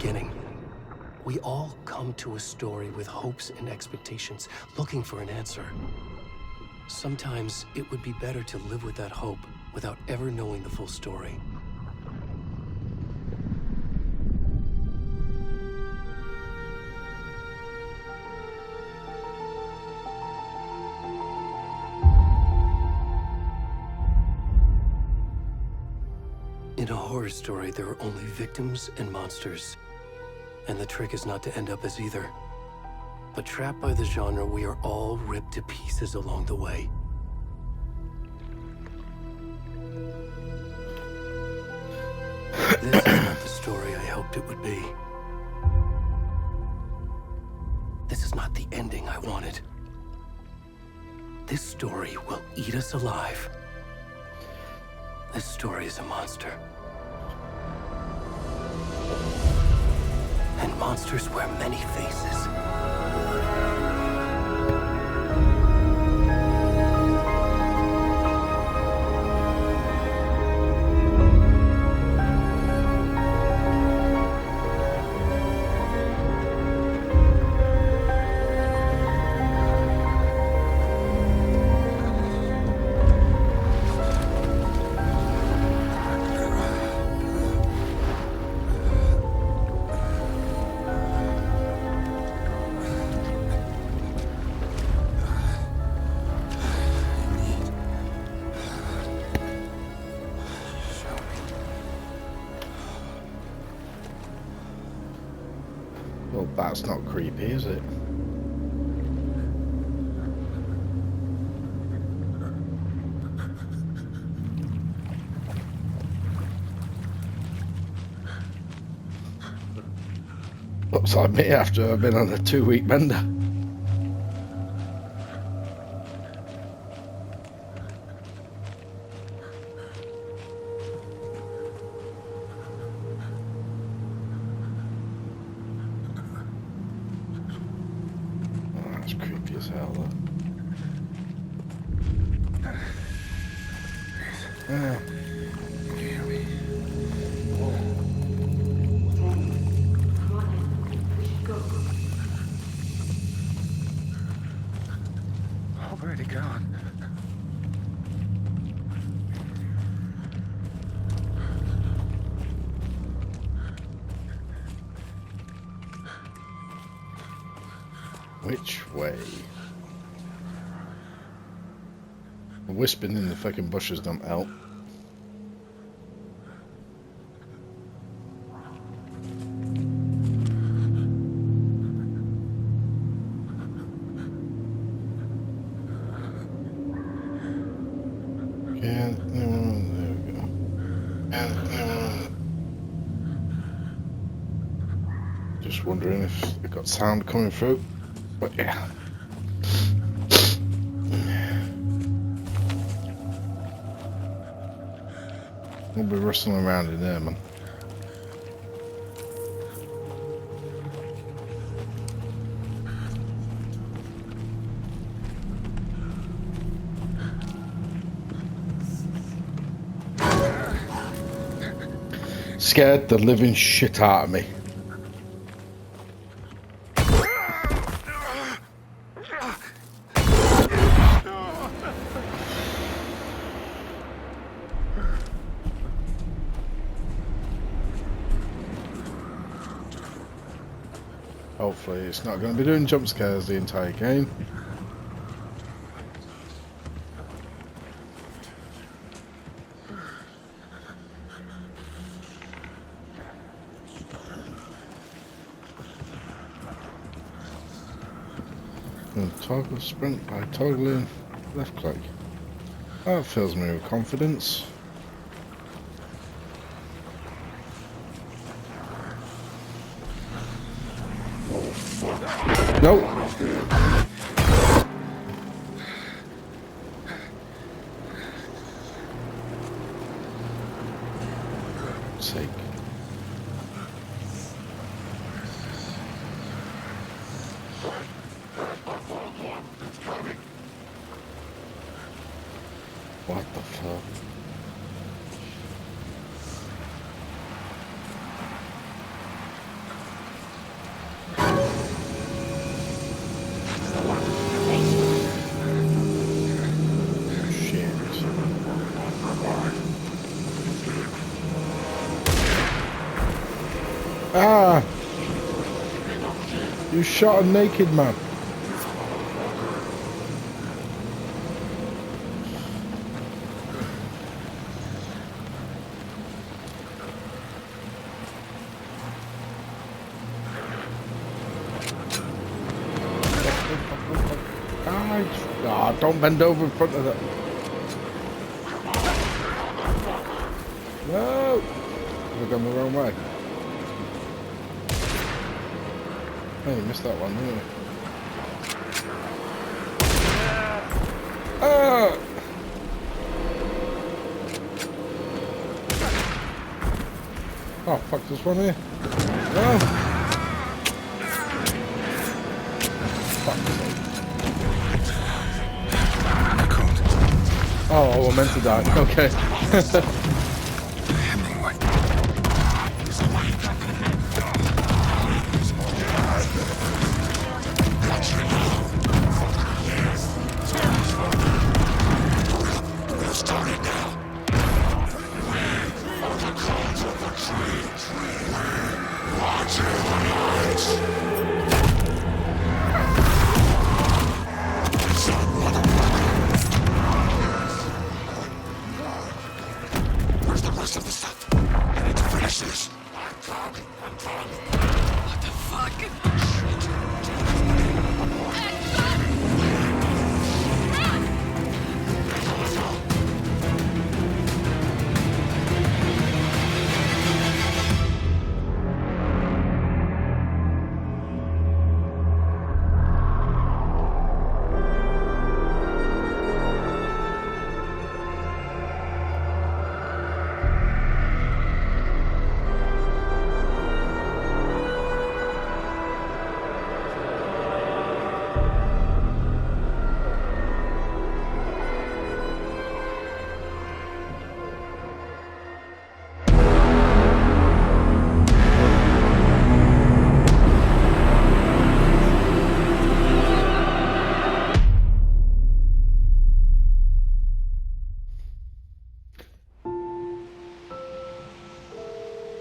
beginning. We all come to a story with hopes and expectations, looking for an answer. Sometimes it would be better to live with that hope without ever knowing the full story. In a horror story, there are only victims and monsters. And the trick is not to end up as either. But trapped by the genre, we are all ripped to pieces along the way. This is not the story I hoped it would be. This is not the ending I wanted. This story will eat us alive. This story is a monster. And monsters wear many faces. Well, that's not creepy, is it? Looks like me after I've been on a 2-week bender. That's creepy as hell, though. Yeah. Where'd he gone? Which way? Whispering in the fucking bushes don't help. Yeah, there we go. Just wondering if it got sound coming through. But yeah. We'll be rustling around in there, man. Scared the living shit out of me. Hopefully it's not going to be doing jump scares the entire game. And toggle sprint by toggling left click. That fills me with confidence. Nope. Sake. What the fuck? Ah! You shot a naked man. Ah, don't bend over in front of that. No! We've gone the wrong way. Oh, you missed that one, didn't you? Ah! Oh, fuck, there's one here. No! Fuck's sake. Oh, I meant to die. Okay. Hemingway. Where's the rest of the stuff? I need to finish this. What the fuck?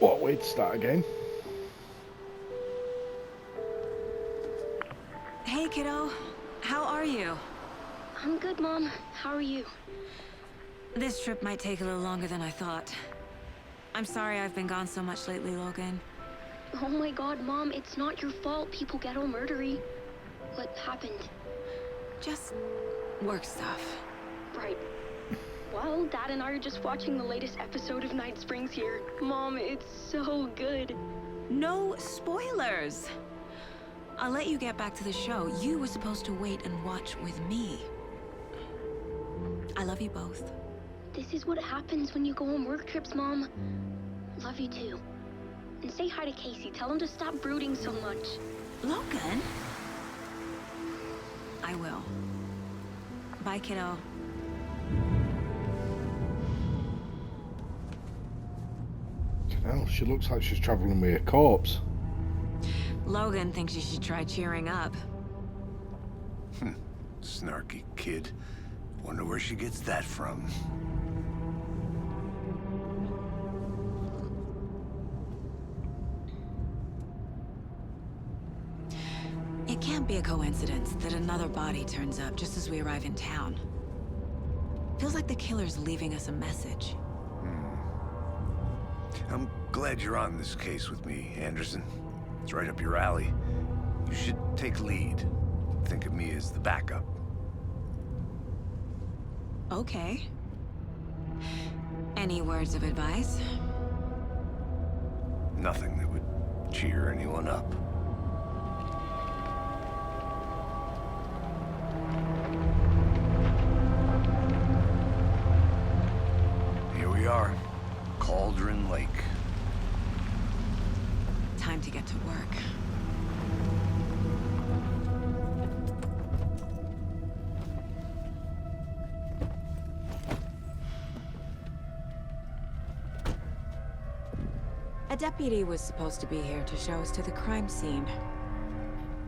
What way to start again? Hey, kiddo. How are you? I'm good, Mom. How are you? This trip might take a little longer than I thought. I'm sorry I've been gone so much lately, Logan. Oh my god, Mom, it's not your fault people get all murdery. What happened? Just work stuff. Right. Well, Dad and I are just watching the latest episode of Night Springs here. Mom, it's so good. No spoilers! I'll let you get back to the show. You were supposed to wait and watch with me. I love you both. This is what happens when you go on work trips, Mom. Love you too. And say hi to Casey. Tell him to stop brooding so much. Logan? I will. Bye, kiddo. Hell, she looks like she's travelling with a corpse. Logan thinks you should try cheering up. Snarky kid. Wonder where she gets that from. It can't be a coincidence that another body turns up just as we arrive in town. Feels like the killer's leaving us a message. I'm glad you're on this case with me, Anderson. It's right up your alley. You should take lead. Think of me as the backup. Okay. Any words of advice? Nothing that would cheer anyone up. Here we are. Cauldron Lake. Time to get to work. A deputy was supposed to be here to show us to the crime scene.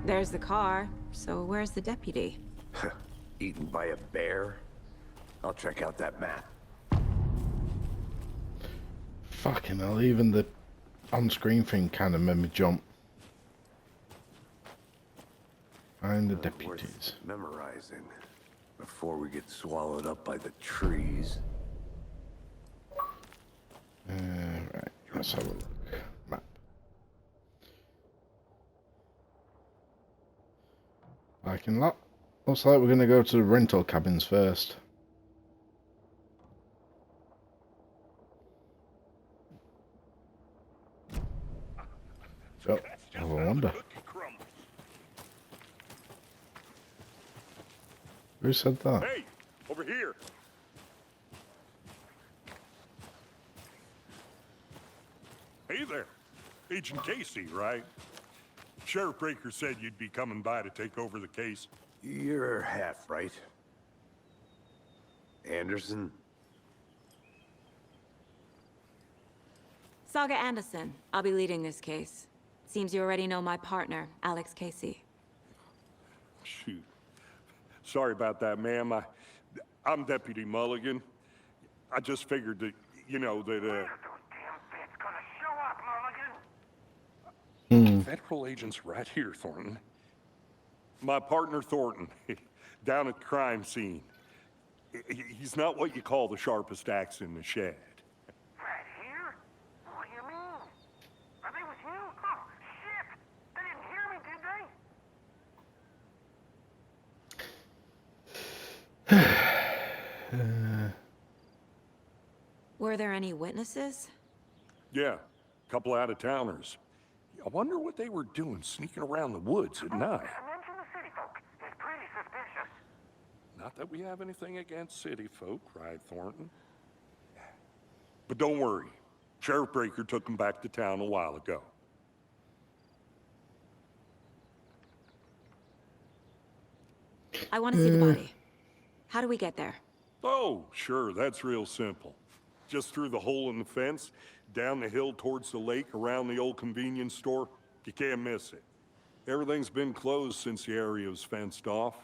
There's the car, so where's the deputy? Eaten by a bear? I'll check out that map. Fucking hell, even the on-screen thing kind of made me jump. Find the Worth deputies. memorizing before we get swallowed up by the trees. Right, let's have a look. Map. Parking lot. Looks like we're going to go to the rental cabins first. Oh, I wonder. Who said that? Hey, over here. Hey there. Agent Casey, right? Sheriff Breaker said you'd be coming by to take over the case. You're half right. Anderson? Saga Anderson. I'll be leading this case. Seems you already know my partner, Alex Casey. Shoot. Sorry about that, ma'am. I'm Deputy Mulligan. I just figured that, you know, that, Federal agents right here, Thornton. My partner, Thornton, down at the crime scene. He's not what you call the sharpest axe in the shed. Right here? What do you mean? Are they with you? Oh, shit! They didn't hear me, did they? Were there any witnesses? Yeah, a couple out-of-towners. I wonder what they were doing sneaking around the woods at night. Mention the city folk. It's pretty suspicious. Not that we have anything against city folk, cried Thornton. But don't worry. Sheriff Breaker took them back to town a while ago. I want to see the body. How do we get there? Oh, sure, that's real simple. Just through the hole in the fence, down the hill towards the lake, around the old convenience store. You can't miss it. Everything's been closed since the area was fenced off.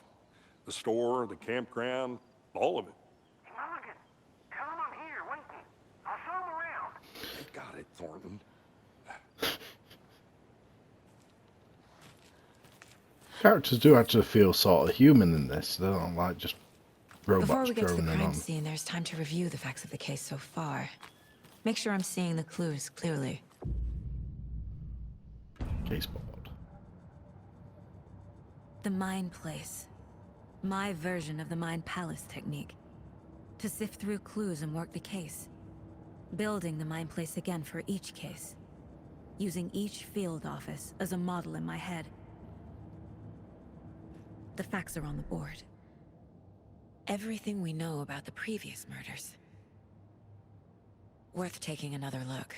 The store, the campground, all of it. Mulligan, tell them I'm here, waiting. I'll show them around. You got it, Thornton. Characters do actually feel sort of human in this. They don't like just robots Before we get to the droning crime on. scene, there's time to review the facts of the case so far. Make sure I'm seeing the clues clearly. Case board. The Mind Place. My version of the Mind Palace technique. To sift through clues and work the case. Building the Mind Place again for each case. Using each field office as a model in my head. The facts are on the board. Everything we know about the previous murders. Worth taking another look.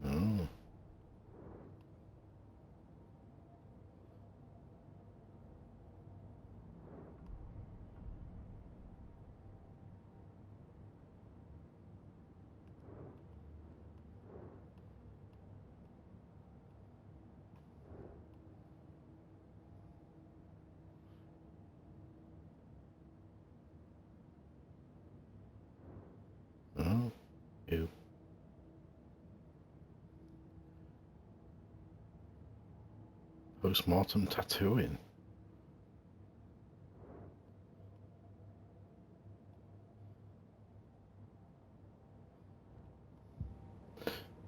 Oh. Oh. Ew. Post-mortem tattooing.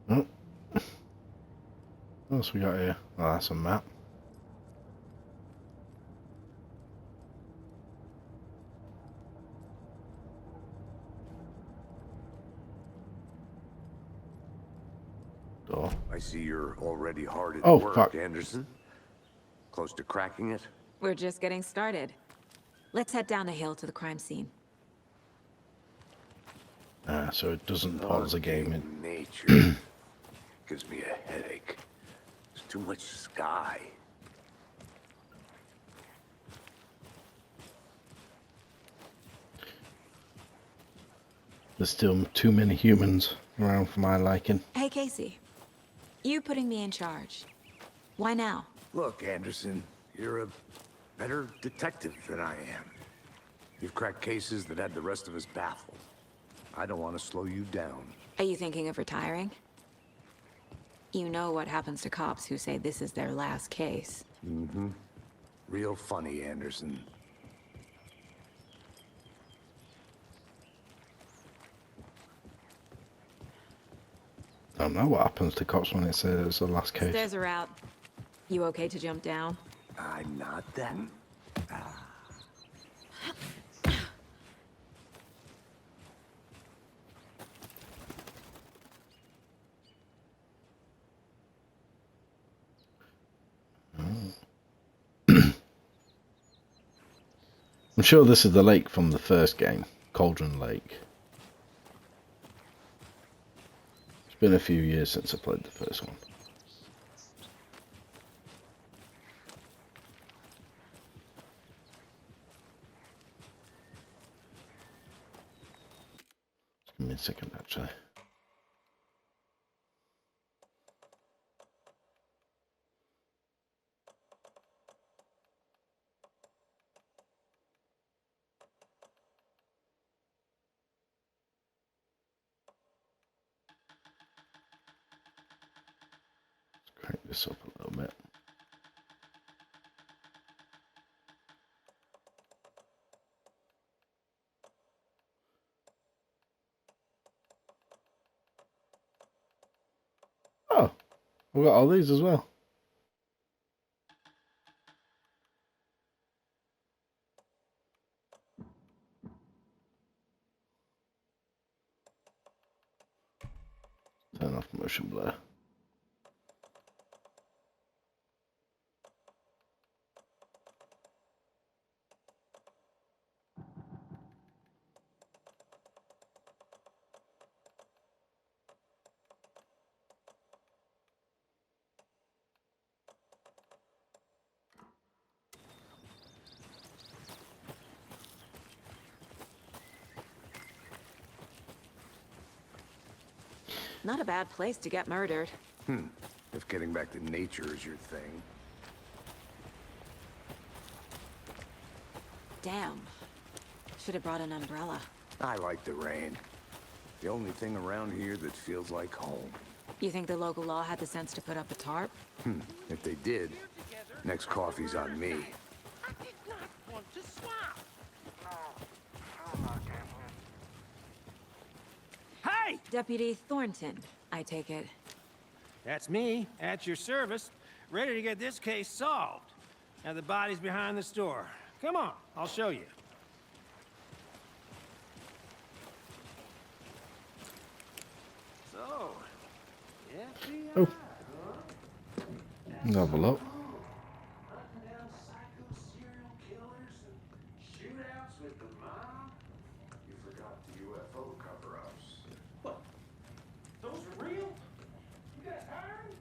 Oh. What else we got here? Oh, that's a map. Door. I see you're already hard at Oh, work, fuck. Anderson. Close to cracking it? We're just getting started. Let's head down the hill to the crime scene. So it doesn't pause the game in. Nature gives me a headache. There's too much sky. There's still too many humans around for my liking. Hey, Casey. You putting me in charge. Why now? Look, Anderson, you're a better detective than I am. You've cracked cases that had the rest of us baffled. I don't want to slow you down. Are you thinking of retiring? You know what happens to cops who say this is their last case. Mm-hmm. Real funny, Anderson. I don't know what happens to cops when it says it's the last case. Stairs are out. You okay to jump down? I'm not that. I'm sure this is the lake from the first game, Cauldron Lake. It's been a few years since I played the first one. Give me a second, actually. Crank this up a little bit. Oh, we've got all these as well. Turn off motion blur. Not a bad place to get murdered. If getting back to nature is your thing. Damn. Should have brought an umbrella. I like the rain. The only thing around here that feels like home. You think the local law had the sense to put up a tarp? If they did, next coffee's on me. I did not want to swap. No, not Hey! Deputy Thornton, I take it. That's me, at your service, ready to get this case solved. Now the body's behind the store. Come on, I'll show you. So, FBI. Oh, have a look. You forgot the UFO cover-ups. What? Those are real? You guys hiring?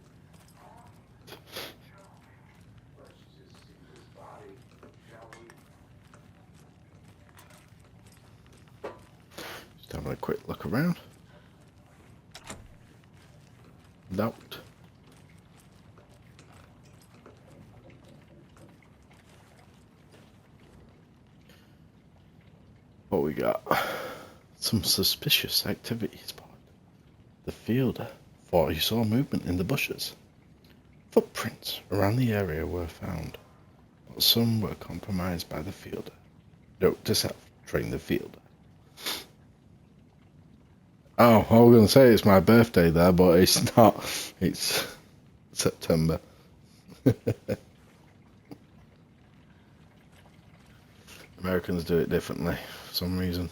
Let's just see this body, shall we? Just having a quick look around. Doubt. What we got? Some suspicious activity spotted. The fielder thought he saw movement in the bushes. Footprints around the area were found, but some were compromised by the fielder. Note to self, train the fielder. Oh, I was going to say it's my birthday there, but it's not. It's September. Americans do it differently for some reason.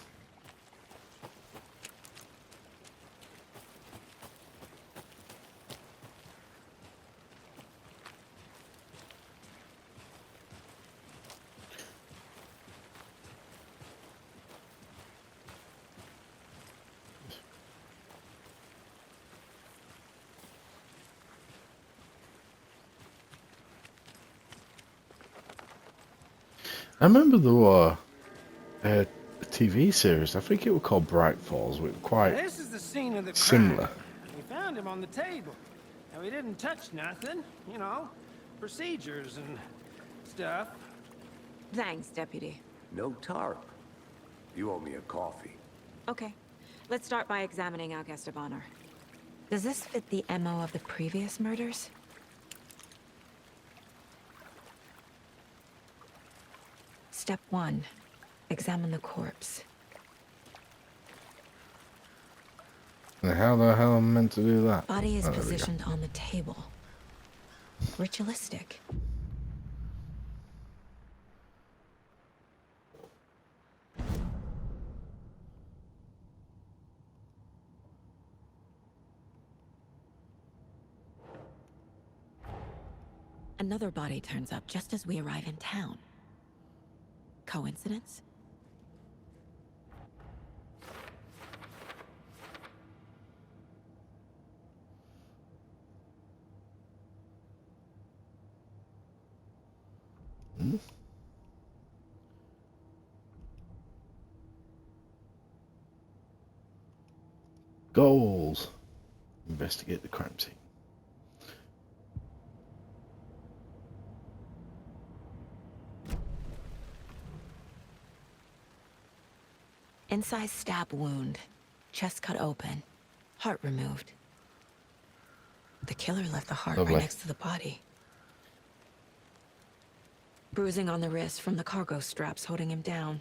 I remember there were a TV series, I think it was called Bright Falls, which were quite This is the scene of the crime. similar. We found him on the table. And we didn't touch nothing, you know, procedures and stuff. Thanks, Deputy. No tarp. You owe me a coffee. Okay. Let's start by examining our guest of honor. Does this fit the MO of the previous murders? Step 1. Examine the corpse. And how the hell am I meant to do that? Body is Oh, there we go. positioned on the table. Ritualistic. Another body turns up just as we arrive in town. Coincidence? Goals. Investigate the crime scene. Incised stab wound. Chest cut open. Heart removed. The killer left the heart Lovely. right next to the body. Bruising on the wrist from the cargo straps holding him down.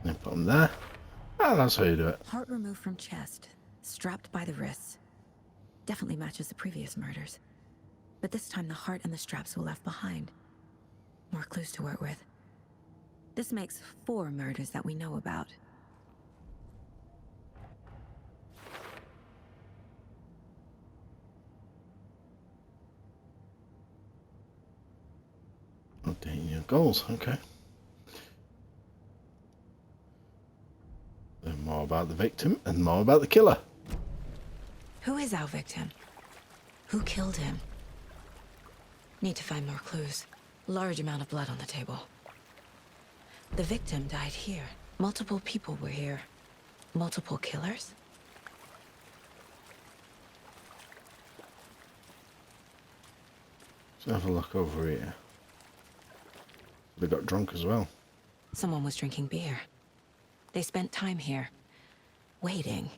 And put them there. Ah, that's how you do it. Heart removed from chest. Strapped by the wrists. Definitely matches the previous murders. But this time the heart and the straps were left behind. More clues to work with. This makes 4 murders that we know about. Updating your goals, okay. Learn more about the victim and more about the killer. Who is our victim? Who killed him? Need to find more clues. Large amount of blood on the table. The victim died here. Multiple people were here. Multiple killers? Let's have a look over here. They got drunk as well. Someone was drinking beer. They spent time here. Waiting.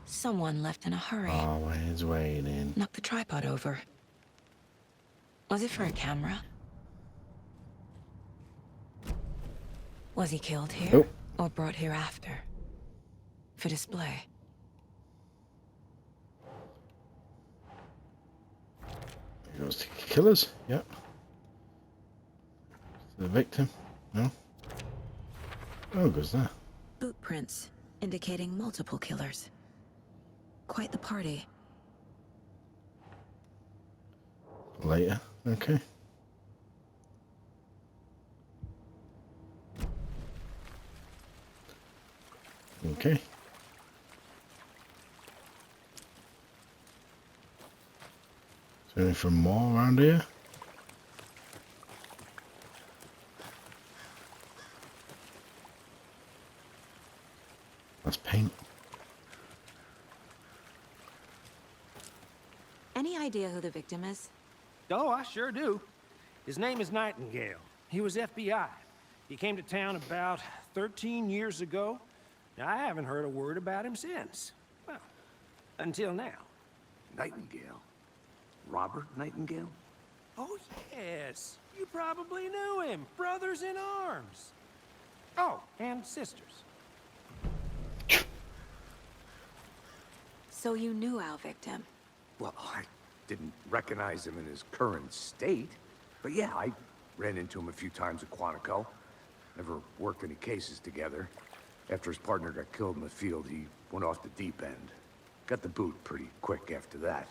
Someone left in a hurry. Always waiting. Knocked the tripod over. Was it for a camera? Was he killed here? Nope. Or brought here after? For display? Here goes to killers. Yep. The victim. No. Oh, goes there. Boot prints, indicating multiple killers. Quite the party. Later. Okay. Okay. Is there anything more around here? That's paint. Any idea who the victim is? Oh, I sure do. His name is Nightingale. He was FBI. He came to town about 13 years ago. Now, I haven't heard a word about him since. Well, until now. Nightingale? Robert Nightingale? Oh, yes. You probably knew him. Brothers in arms. Oh, and sisters. So you knew our victim? Well, I didn't recognize him in his current state. But yeah, I ran into him a few times at Quantico. Never worked any cases together. After his partner got killed in the field, he went off the deep end. Got the boot pretty quick after that.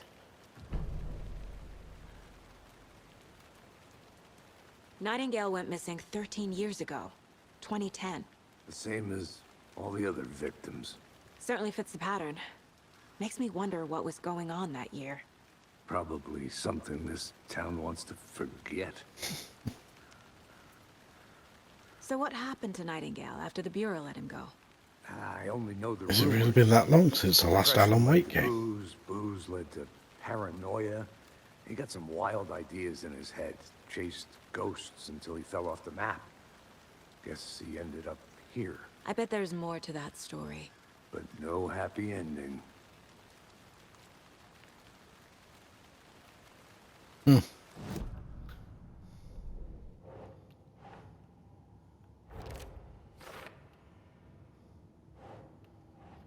Nightingale went missing 13 years ago. 2010. The same as all the other victims. Certainly fits the pattern. Makes me wonder what was going on that year. Probably something this town wants to forget. So what happened to Nightingale after the Bureau let him go? I only know the Has it really rumors. been that long since the last Depression Alan led Wake to game? Booze led to paranoia. He got some wild ideas in his head. Chased ghosts until he fell off the map. Guess he ended up here. I bet there's more to that story. But no happy ending. Hmm.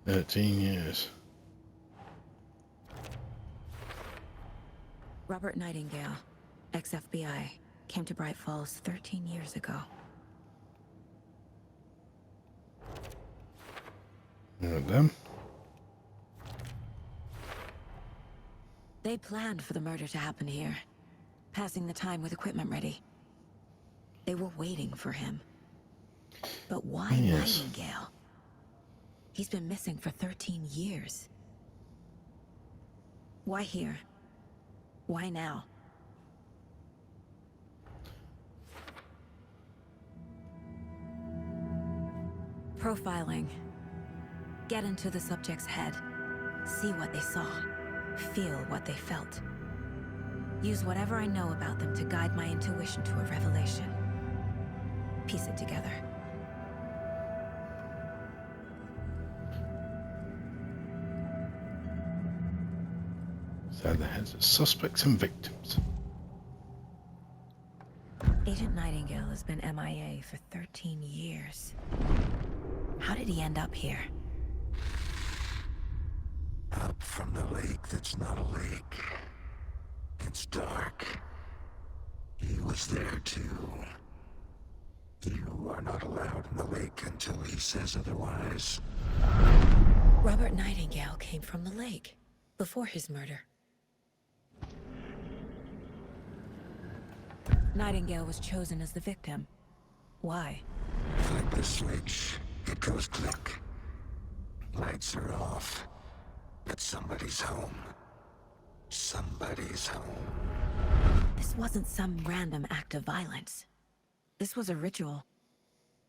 $13 years. Robert Nightingale, ex-FBI, came to Bright Falls 13 years ago. Right then. They planned for the murder to happen here, passing the time with equipment ready. They were waiting for him. But why Yes. Nightingale? He's been missing for 13 years. Why here? Why now? Profiling. Get into the subject's head. See what they saw. Feel what they felt. Use whatever I know about them to guide my intuition to a revelation. Piece it together. Inside the heads of suspects and victims. Agent Nightingale has been MIA for 13 years. How did he end up here? Up from the lake that's not a lake. It's dark. He was there too. You are not allowed in the lake until he says otherwise. Robert Nightingale came from the lake, before his murder. Nightingale was chosen as the victim. Why? Flip the switch. It goes click. Lights are off. But somebody's home. Somebody's home. This wasn't some random act of violence. This was a ritual.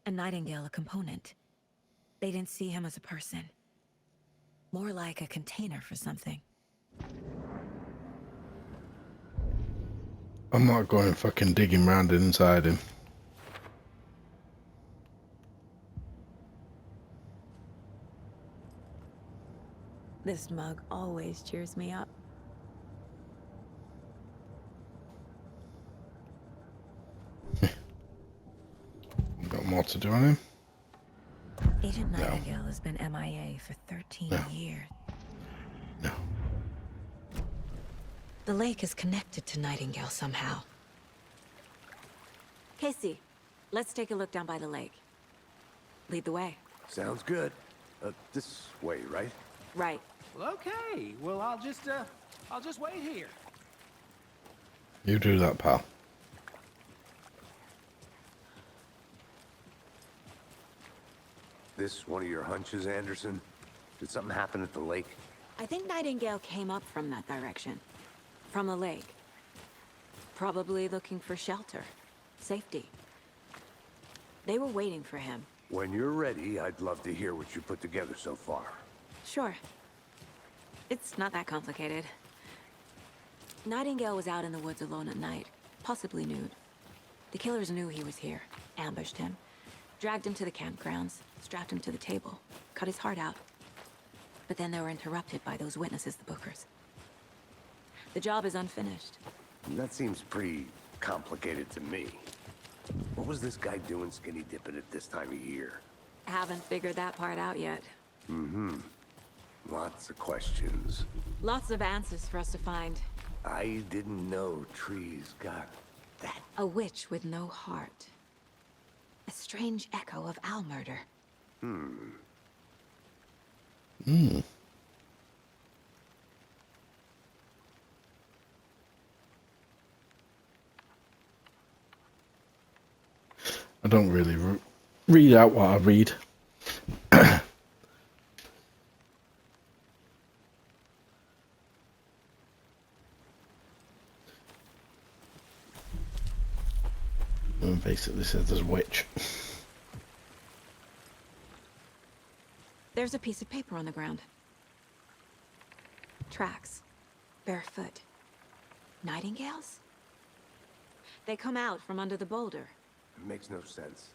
And Nightingale a component. They didn't see him as a person. More like a container for something. I'm not going fucking digging round inside him. This mug always cheers me up. Got more to do on him? Agent Nightingale has been MIA for 13 years. No. The lake is connected to Nightingale somehow. Casey, let's take a look down by the lake. Lead the way. Sounds good. This way, right? Right. Well, okay. Well, I'll just wait here. You do that, pal. This one of your hunches, Anderson? Did something happen at the lake? I think Nightingale came up from that direction. From the lake. Probably looking for shelter. Safety. They were waiting for him. When you're ready, I'd love to hear what you put together so far. Sure. It's not that complicated. Nightingale was out in the woods alone at night, possibly nude. The killers knew he was here, ambushed him, dragged him to the campgrounds, strapped him to the table, cut his heart out. But then they were interrupted by those witnesses, the Bookers. The job is unfinished. That seems pretty complicated to me. What was this guy doing skinny dipping at this time of year? Haven't figured that part out yet. Mm-hmm. Lots of questions. Lots of answers for us to find. I didn't know trees got that. A witch with no heart. A strange echo of Al murder. I don't really read out what I read. And basically says there's a witch. There's a piece of paper on the ground. Tracks. Barefoot. Nightingales? They come out from under the boulder. It makes no sense.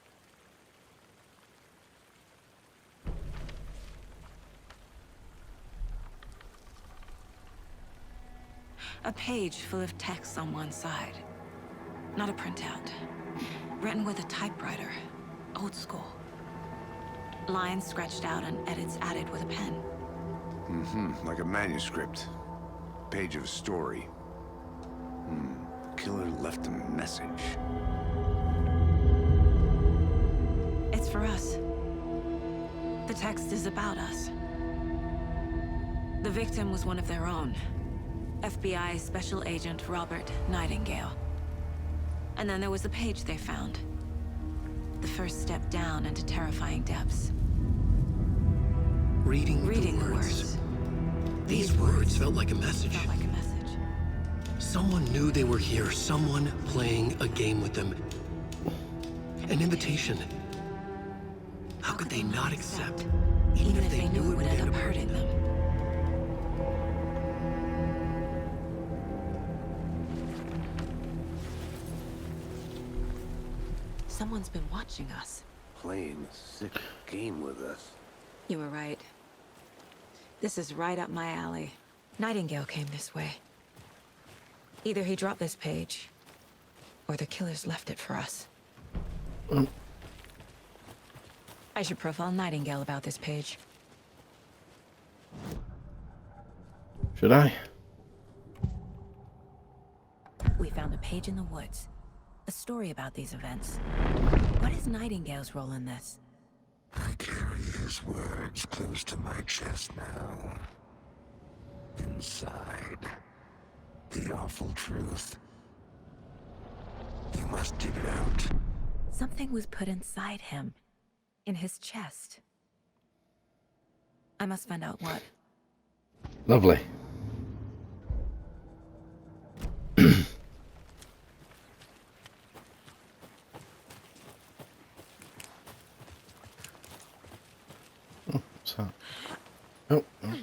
A page full of text on one side. Not a printout. Written with a typewriter. Old school. Lines scratched out and edits added with a pen. Like a manuscript. Page of a story. Killer left a message. It's for us. The text is about us. The victim was one of their own. FBI Special Agent Robert Nightingale. And then there was the page they found. The first step down into terrifying depths. Reading Reading the the words. words. These words felt like a message. Felt like a message. Someone knew they were here. Someone playing a game with them. An invitation. How could they not accept? Even if they knew it would end up hurting them. Someone's been watching us. Playing a sick game with us. You were right. This is right up my alley. Nightingale came this way. Either he dropped this page, or the killers left it for us. I should profile Nightingale about this page. Should I? We found a page in the woods. A story about these events. What is Nightingale's role in this? I carry his words close to my chest now. Inside, the awful truth. You must dig it out. Something was put inside him. In his chest. I must find out what. Lovely. Oh, what's that? Oh, oh.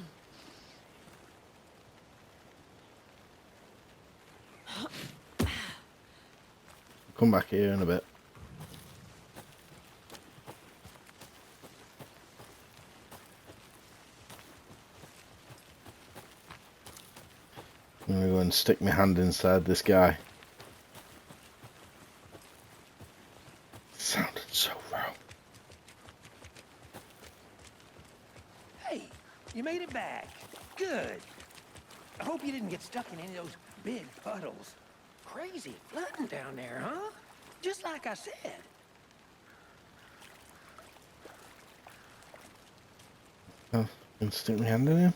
Come back here in a bit. I'm gonna go and stick my hand inside this guy. Sounded so wrong. Hey, you made it back. Good. I hope you didn't get stuck in any of those big puddles. Crazy flooding down there, huh? Just like I said. Oh, gonna stick my hand in him.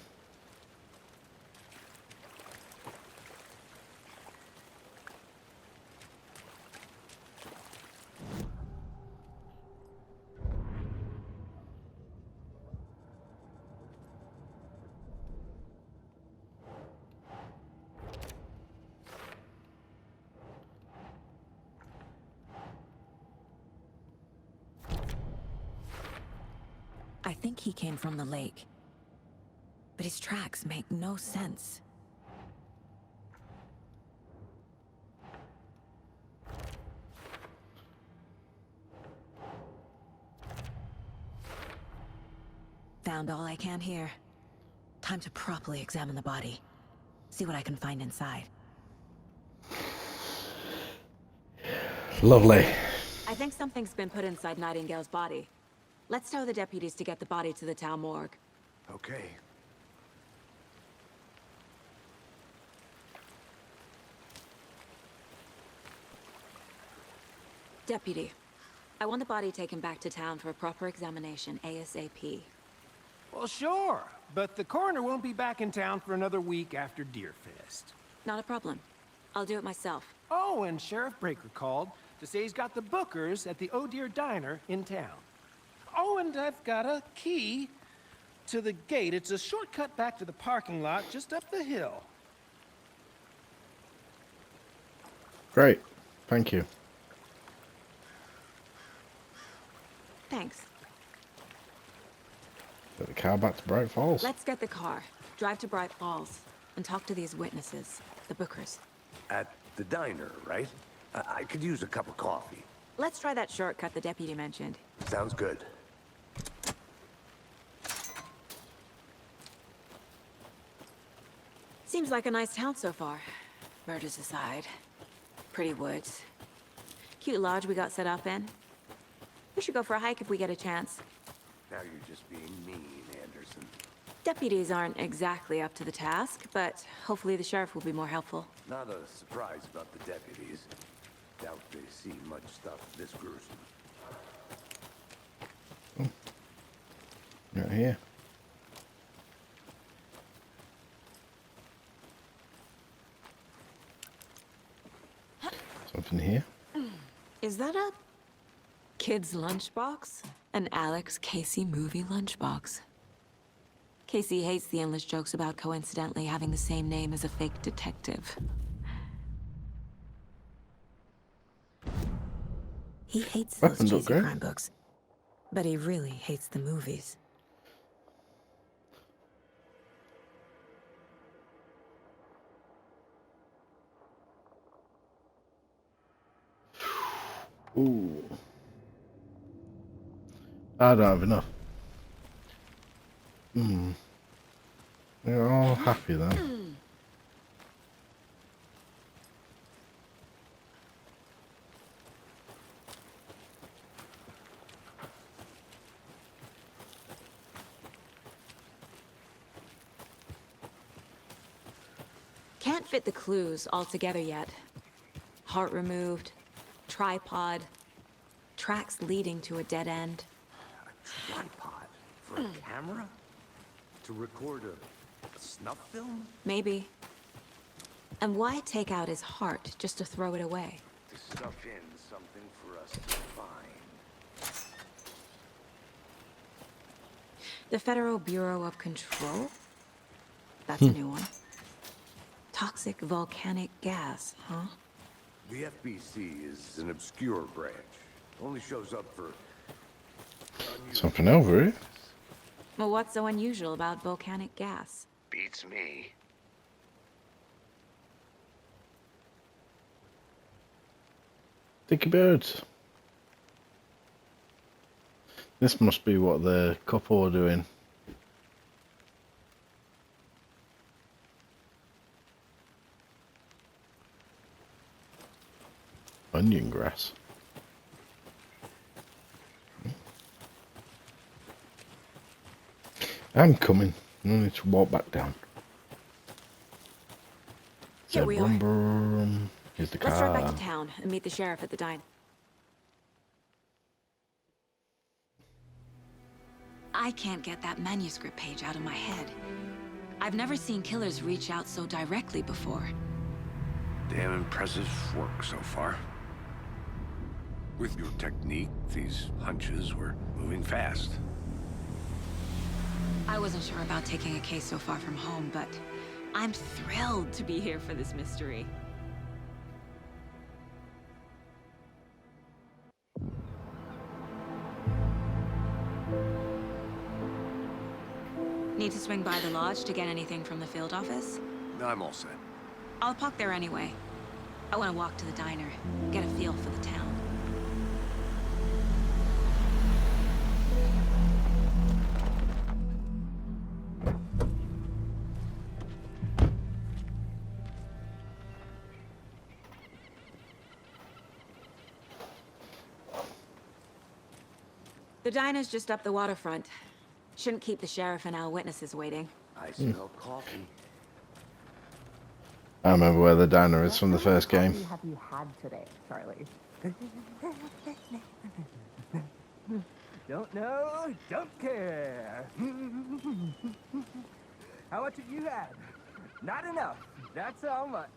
I think he came from the lake. But his tracks make no sense. Found all I can here. Time to properly examine the body. See what I can find inside. Lovely. I think something's been put inside Nightingale's body. Let's tell the deputies to get the body to the town morgue. Okay. Deputy, I want the body taken back to town for a proper examination ASAP. Well, sure. But the coroner won't be back in town for another week after Deerfest. Not a problem. I'll do it myself. Oh, and Sheriff Breaker called to say he's got the Bookers at the Oh Deer Diner in town. Oh, and I've got a key to the gate. It's a shortcut back to the parking lot just up the hill. Great. Thank you. Thanks. Get the car back to Bright Falls. Let's get the car, drive to Bright Falls, and talk to these witnesses, the Bookers. At the diner, right? I could use a cup of coffee. Let's try that shortcut the deputy mentioned. Sounds good. Seems like a nice town so far. Murders aside. Pretty woods. Cute lodge we got set up in. We should go for a hike if we get a chance. Now you're just being mean, Anderson. Deputies aren't exactly up to the task, but hopefully the sheriff will be more helpful. Not a surprise about the deputies. Doubt they see much stuff this gruesome. Right here. Something here. Is that a kid's lunchbox? An Alex Casey movie lunchbox. Casey hates the endless jokes about coincidentally having the same name as a fake detective. He hates those Weapons look cheesy great. crime books, but he really hates the movies. Ooh. I don't have enough. We're all happy then. Can't fit the clues all together yet. Heart removed, tripod, tracks leading to a dead end. A tripod for a camera? To record a snuff film? Maybe. And why take out his heart just to throw it away? To stuff in something for us to find. The Federal Bureau of Control? That's a new one. Toxic volcanic gas, huh? The FBC is an obscure branch. Only shows up for Something over here. Well, what's so unusual about volcanic gas? beats me. Dicky birds. This must be what the couple are doing. Onion grass. I'm coming. I need to walk back down. Here we are. Brum, brum. Here's the Let's car. drive back to town and meet the sheriff at the dine. I can't get that manuscript page out of my head. I've never seen killers reach out so directly before. Damn impressive work so far. With your technique, these hunches were moving fast. I wasn't sure about taking a case so far from home, but I'm thrilled to be here for this mystery. Need to swing by the lodge to get anything from the field office? I'm all set. I'll park there anyway. I want to walk to the diner, get a feel for the town. The diner's just up the waterfront. Shouldn't keep the sheriff and our witnesses waiting. I smell coffee. I remember where the diner is from the first game. What have you had today, Charlie? Don't know, don't care. How much have you had? Not enough. That's how much.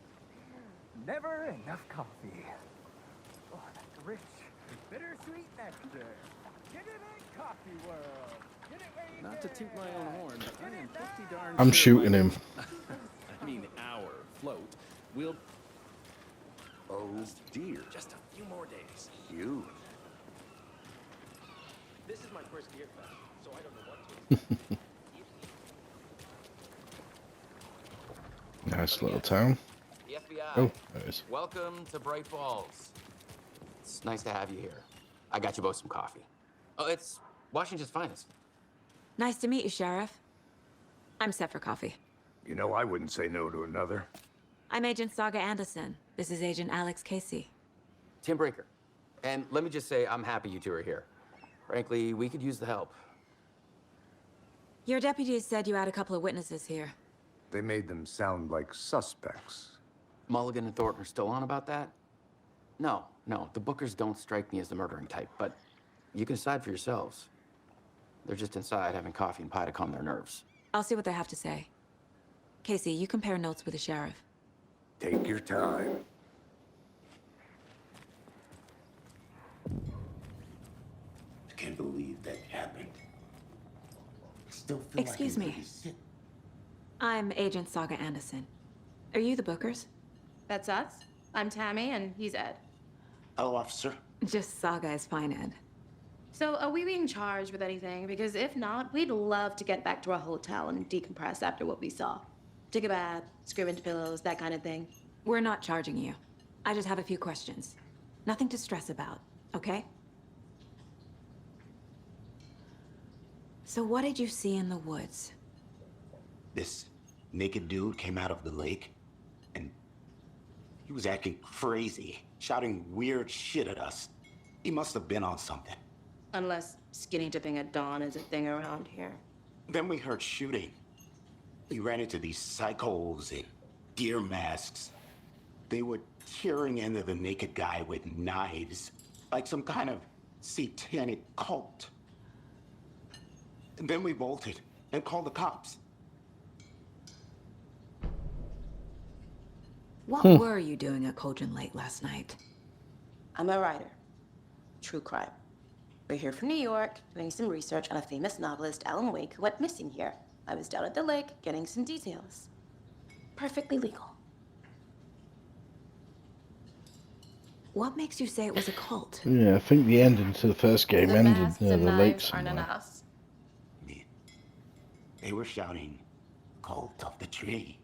Never enough coffee. Oh, that's rich, bittersweet nectar. Get it in Coffee World. Get it where you Not to toot my own horn, but I am pretty darn I'm sure shooting him. I mean, our float will... Oh dear. Just a few more days. You. first Deer Fest, so I don't know what to. Nice little town. The FBI. Oh, there it is. Welcome to Bright Falls. It's nice to have you here. I got you both some coffee. Oh, it's Washington's finest. Nice to meet you, Sheriff. I'm set for coffee. You know, I wouldn't say no to another. I'm Agent Saga Anderson. This is Agent Alex Casey. Tim Breaker. And let me just say, I'm happy you two are here. Frankly, we could use the help. Your deputies said you had a couple of witnesses here. They made them sound like suspects. Mulligan and Thornton are still on about that? No, the Bookers don't strike me as the murdering type, but you can decide for yourselves. They're just inside having coffee and pie to calm their nerves. I'll see what they have to say. Casey, you compare notes with the sheriff. Take your time. I can't believe that happened. I still feel Excuse like I'm me. really sick. I'm Agent Saga Anderson. Are you the Bookers? That's us. I'm Tammy, and he's Ed. Hello, officer. Just Saga is fine, Ed. So, are we being charged with anything? Because if not, we'd love to get back to our hotel and decompress after what we saw. Take a bath, scream into pillows, that kind of thing. We're not charging you. I just have a few questions. Nothing to stress about, okay? So what did you see in the woods? This naked dude came out of the lake, and he was acting crazy, shouting weird shit at us. He must have been on something. Unless skinny dipping at dawn is a thing around here. Then we heard shooting. We ran into these psychos in deer masks. They were tearing into the naked guy with knives, like some kind of satanic cult. And then we bolted and called the cops. What were you doing at Cauldron Lake last night? I'm a writer. True crime. We're here from New York, doing some research on a famous novelist, Alan Wake, who went missing here. I was down at the lake, getting some details. Perfectly legal. What makes you say it was a cult? Yeah, I think the ending to the first game The ended masks near and the lake knives aren't somewhere. enough. They were shouting, "Cult of the tree,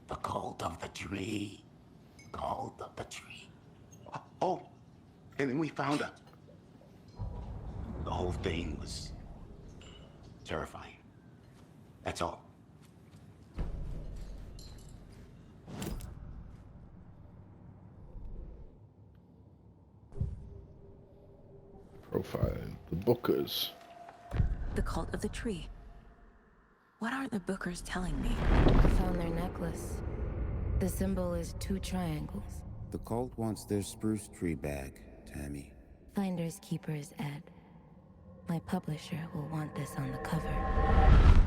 the cult of the tree, cult of the tree." Oh, and then we found out. The whole thing was terrifying. That's all. Profiling the Bookers. The cult of the tree. What are the Bookers telling me? I found their necklace. The symbol is 2 triangles. The cult wants their spruce tree back, Tammy. Finders keepers, Ed. My publisher will want this on the cover.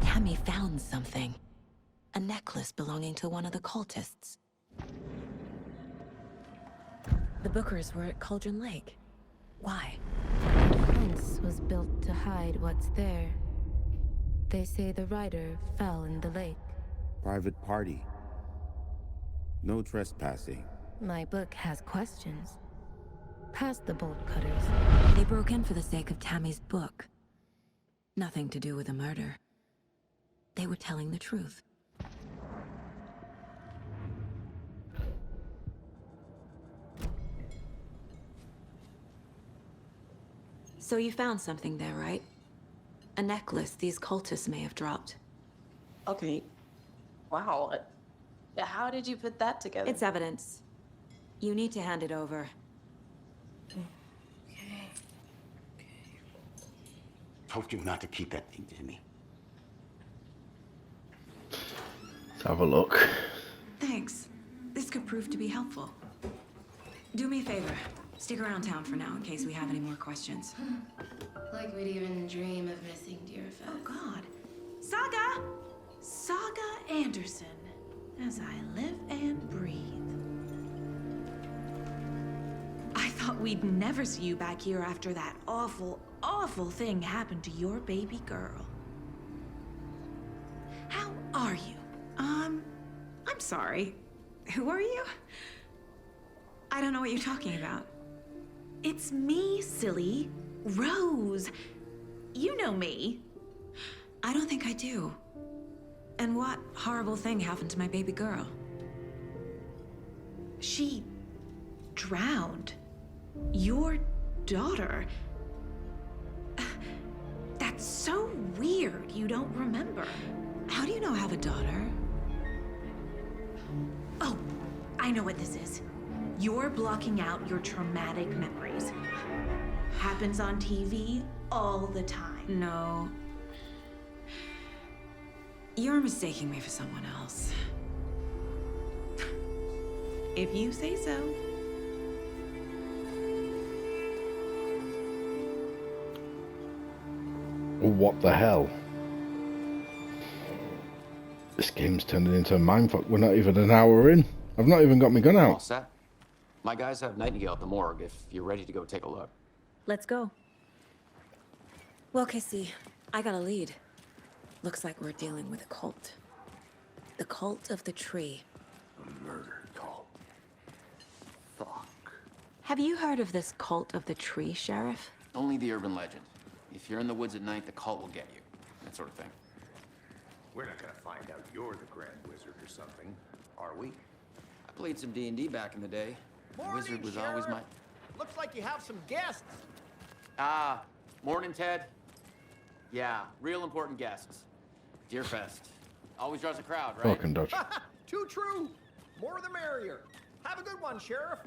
Tammy found something. A necklace belonging to one of the cultists. The Bookers were at Cauldron Lake. Why? The fence was built to hide what's there. They say the rider fell in the lake. Private party. No trespassing. My book has questions. Past the bolt cutters. They broke in for the sake of Tammy's book. Nothing to do with a murder. They were telling the truth. So you found something there, right? A necklace these cultists may have dropped. Okay. Wow. How did you put that together? It's evidence. You need to hand it over. Told you not to keep that thing to me. Let's have a look. Thanks. This could prove to be helpful. Do me a favor. Stick around town for now in case we have any more questions. Like we'd even dream of missing Deerfest. Oh, God. Saga! Saga Anderson. As I live and breathe. I thought we'd never see you back here after that awful, awful thing happened to your baby girl. How are you? I'm sorry. Who are you? I don't know what you're talking about. It's me, silly. Rose. You know me. I don't think I do. And what horrible thing happened to my baby girl? She drowned. Your daughter. That's so weird you don't remember. How do you know I have a daughter? Oh, I know what this is. You're blocking out your traumatic memories. Happens on TV all the time. No. You're mistaking me for someone else. If you say so. What the hell? This game's turning into a mindfuck. We're not even an hour in. I've not even got my gun All out. set. My guys have Nightingale at the morgue if you're ready to go take a look. Let's go. Well, Casey, I got a lead. Looks like we're dealing with a cult. The cult of the tree. A murder cult. Fuck. Have you heard of this cult of the tree, Sheriff? Only the urban legend. If you're in the woods at night, the cult will get you. That sort of thing. We're not gonna find out you're the Grand Wizard or something, are we? I played some D&D back in the day. The wizard was always my... Looks like you have some guests. Ah, morning, Ted. Yeah, real important guests. Deerfest. Always draws a crowd, right? Fucking Dutch. Too true. More the merrier. Have a good one, Sheriff.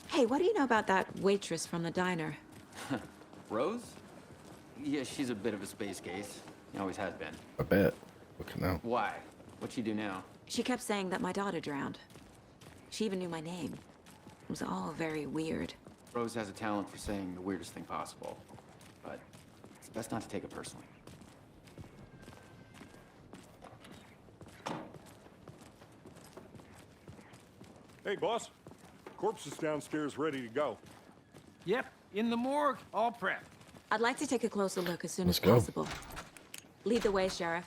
Hey, what do you know about that waitress from the diner? Rose? Yeah, she's a bit of a space case. She always has been. I bet. Look now. Why? What'd she do now? She kept saying that my daughter drowned. She even knew my name. It was all very weird. Rose has a talent for saying the weirdest thing possible. But it's best not to take it personally. Hey, boss. Corpse is downstairs ready to go. Yep, in the morgue, all prepped. I'd like to take a closer look as soon Let's as go. possible. Lead the way, Sheriff.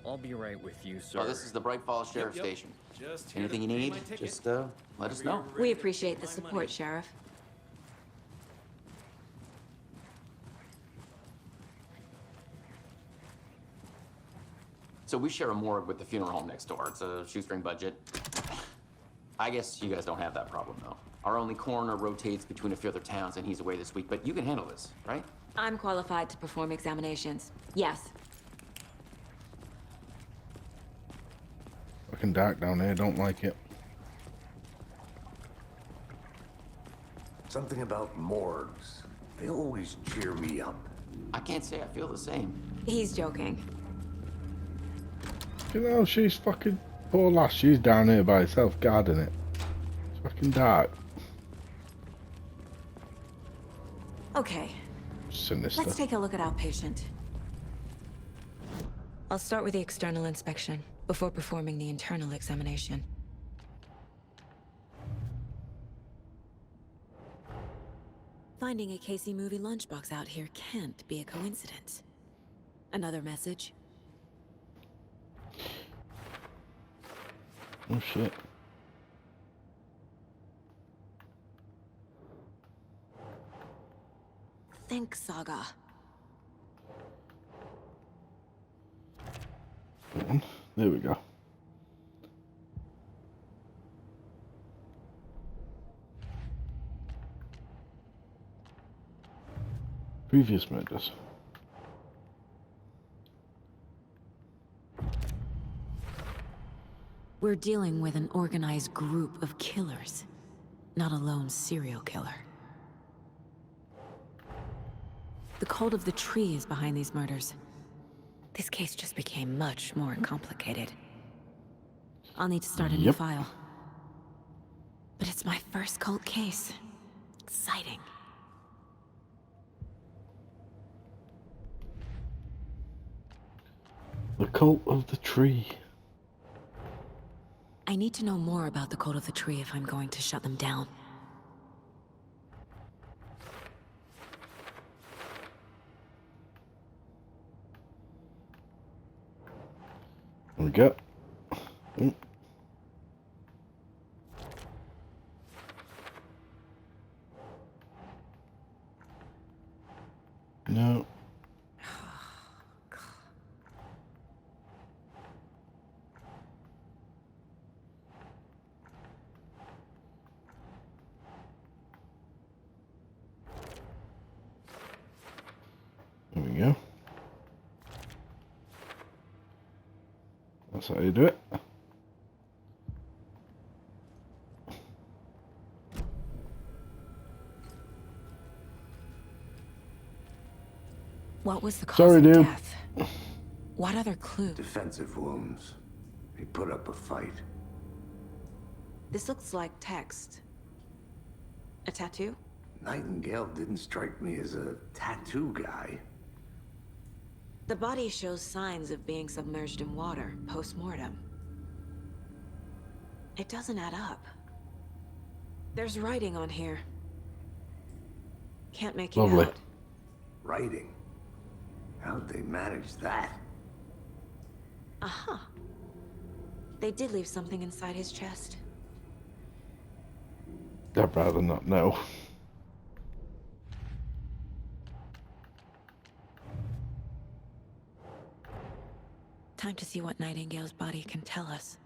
I'll be right with you, sir. Oh, this is the Bright Falls Sheriff Yep. Station. Just here Anything to you pay need, my ticket. just let us know. We appreciate the support, Sheriff. So we share a morgue with the funeral home next door. It's a shoestring budget. I guess you guys don't have that problem, though. Our only coroner rotates between a few other towns, and he's away this week, but you can handle this, right? I'm qualified to perform examinations. Yes. Fucking dark down there. Don't like it. Something about morgues. They always cheer me up. I can't say I feel the same. He's joking. You know, she's fucking poor lass. She's down here by herself, guarding it. It's fucking dark. Okay, Sinister. let's take a look at our patient. I'll start with the external inspection before performing the internal examination. Finding a Casey movie lunchbox out here can't be a coincidence. Another message? Oh shit. Think Saga. There we go. Previous murders. We're dealing with an organized group of killers, not a lone serial killer. The cult of the tree is behind these murders. This case just became much more complicated. I'll need to start a new file. But it's my first cult case. Exciting. The cult of the tree. I need to know more about the cult of the tree if I'm going to shut them down. There we go. No. There we go. That's how you do it. What was the cause Sorry, of dude. death? What other clue? Defensive wounds. He put up a fight. This looks like text. A tattoo? Nightingale didn't strike me as a tattoo guy. The body shows signs of being submerged in water, post-mortem. It doesn't add up. There's writing on here. Can't make it Lovely. out. Writing? How'd they manage that? Uh-huh. They did leave something inside his chest. I'd rather not know. Time to see what Nightingale's body can tell us.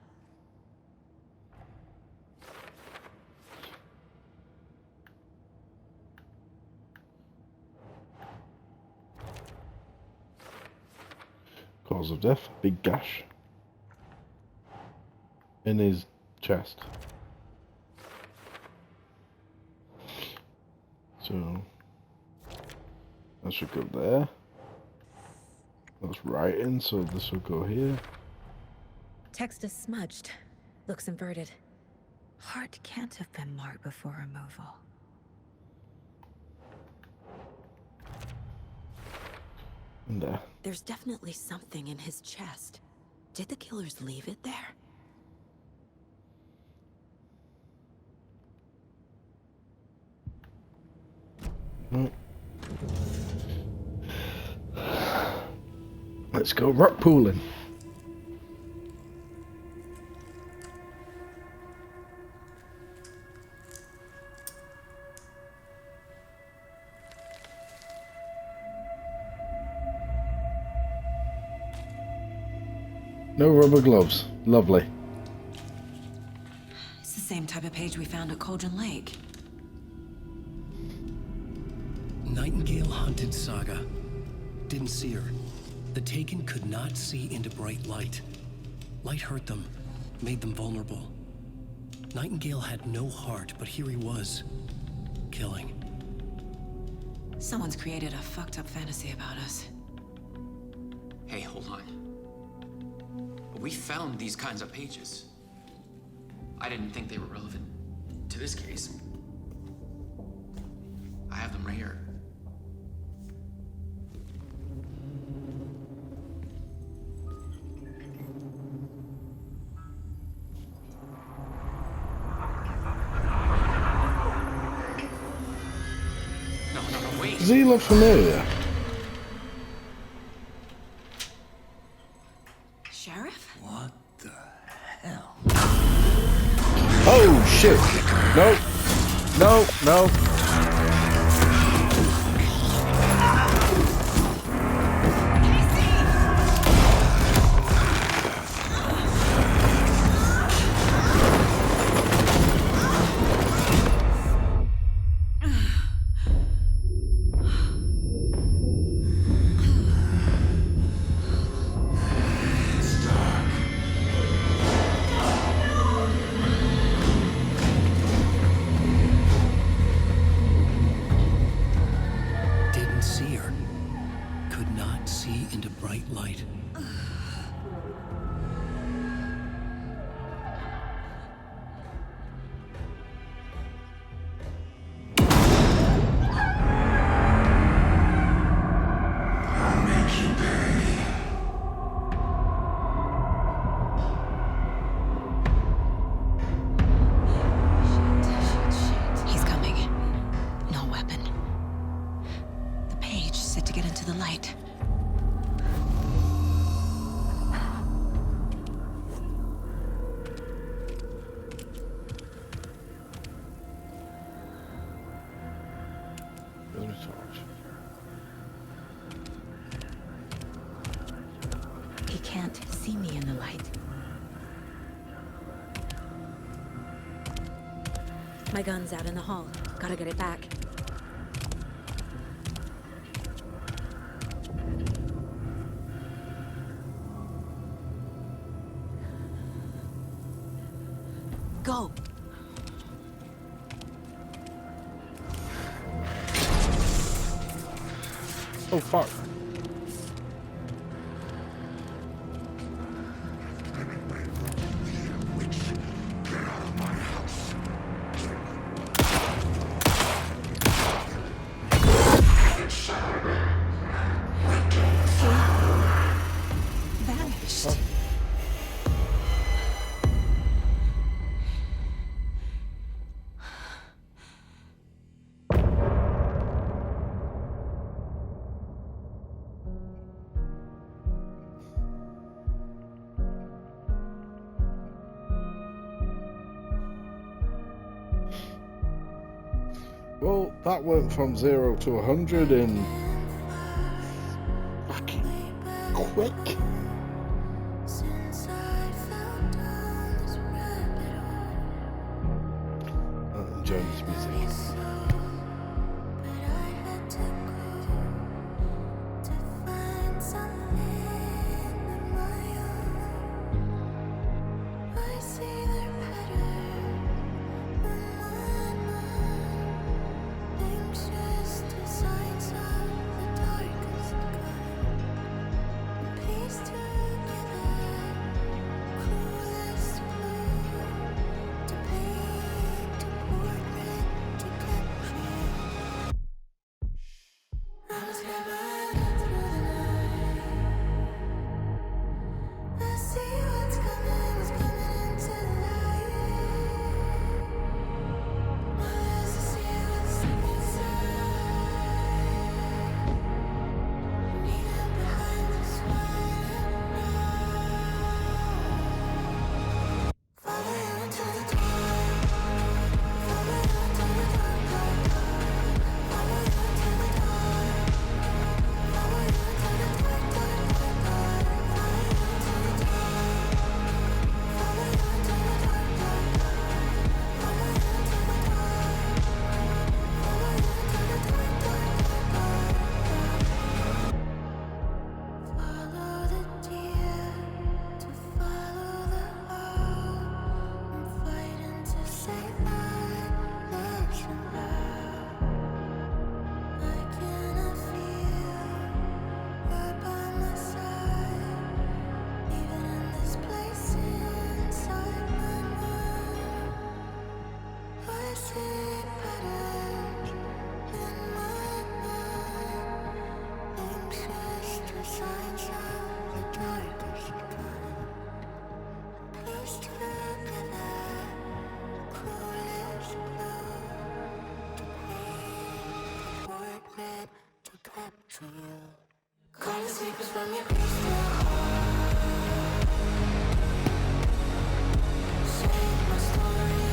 Cause of death, big gash in his chest. So that should go there. That's writing, so this will go here. Text is smudged. Looks inverted. Heart can't have been marked before removal. And there. There's definitely something in his chest. Did the killers leave it there? Right. Let's go rock pooling. No rubber gloves. Lovely. It's the same type of page we found at Cauldron Lake. Nightingale hunted Saga. Didn't see her. The Taken could not see into bright light. Light hurt them, made them vulnerable. Nightingale had no heart, but here he was, killing. Someone's created a fucked up fantasy about us. Hey, hold on. We found these kinds of pages. I didn't think they were relevant to this case. I have them right here. No, wait. Does he look familiar? Sheriff? What the hell? Oh shit! No, no, no. Didn't see her. Could not see into bright light. He's coming. No weapon. The page set to get into the light. Let me torch. My gun's out in the hall. Gotta get it back. Go! Oh, fuck. Vanished. Well, that went from 0 to 100 in fucking quick. I'm enjoying this music.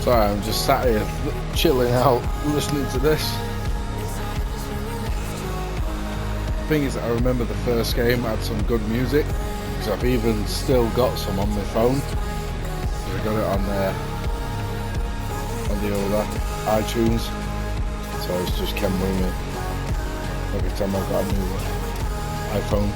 Sorry, I'm just sat here chilling out, listening to this. The thing is, I remember the first game had some good music, because I've even still got some on my phone. I got it on there, on the old iTunes, so it's just came with me every time I've got a new iPhone.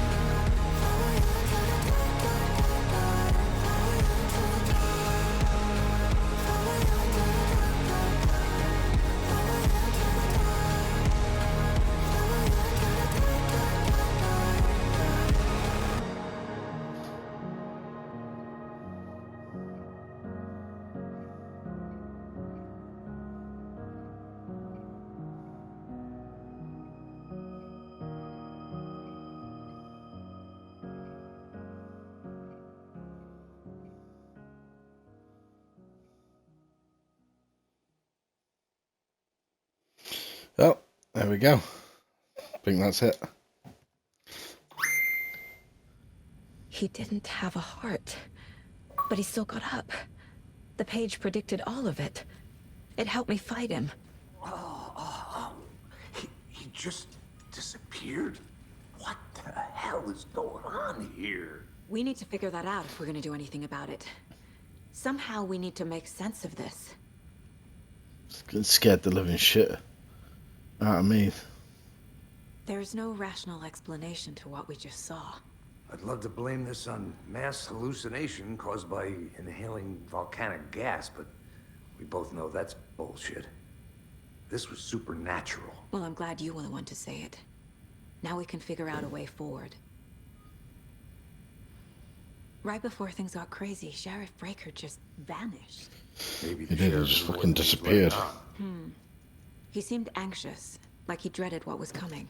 Well, there we go. I think that's it. He didn't have a heart, but he still got up. The page predicted all of it. It helped me fight him. He just disappeared? What the hell is going on here? We need to figure that out if we're gonna do anything about it. Somehow we need to make sense of this. It scared the living shit out of me. There's no rational explanation to what we just saw. I'd love to blame this on mass hallucination caused by inhaling volcanic gas, but we both know that's bullshit. This was supernatural. Well, I'm glad you were the one to say it. Now we can figure out a way forward. Right before things got crazy, Sheriff Breaker just vanished. Maybe He did, he just fucking disappeared. He seemed anxious, like he dreaded what was coming.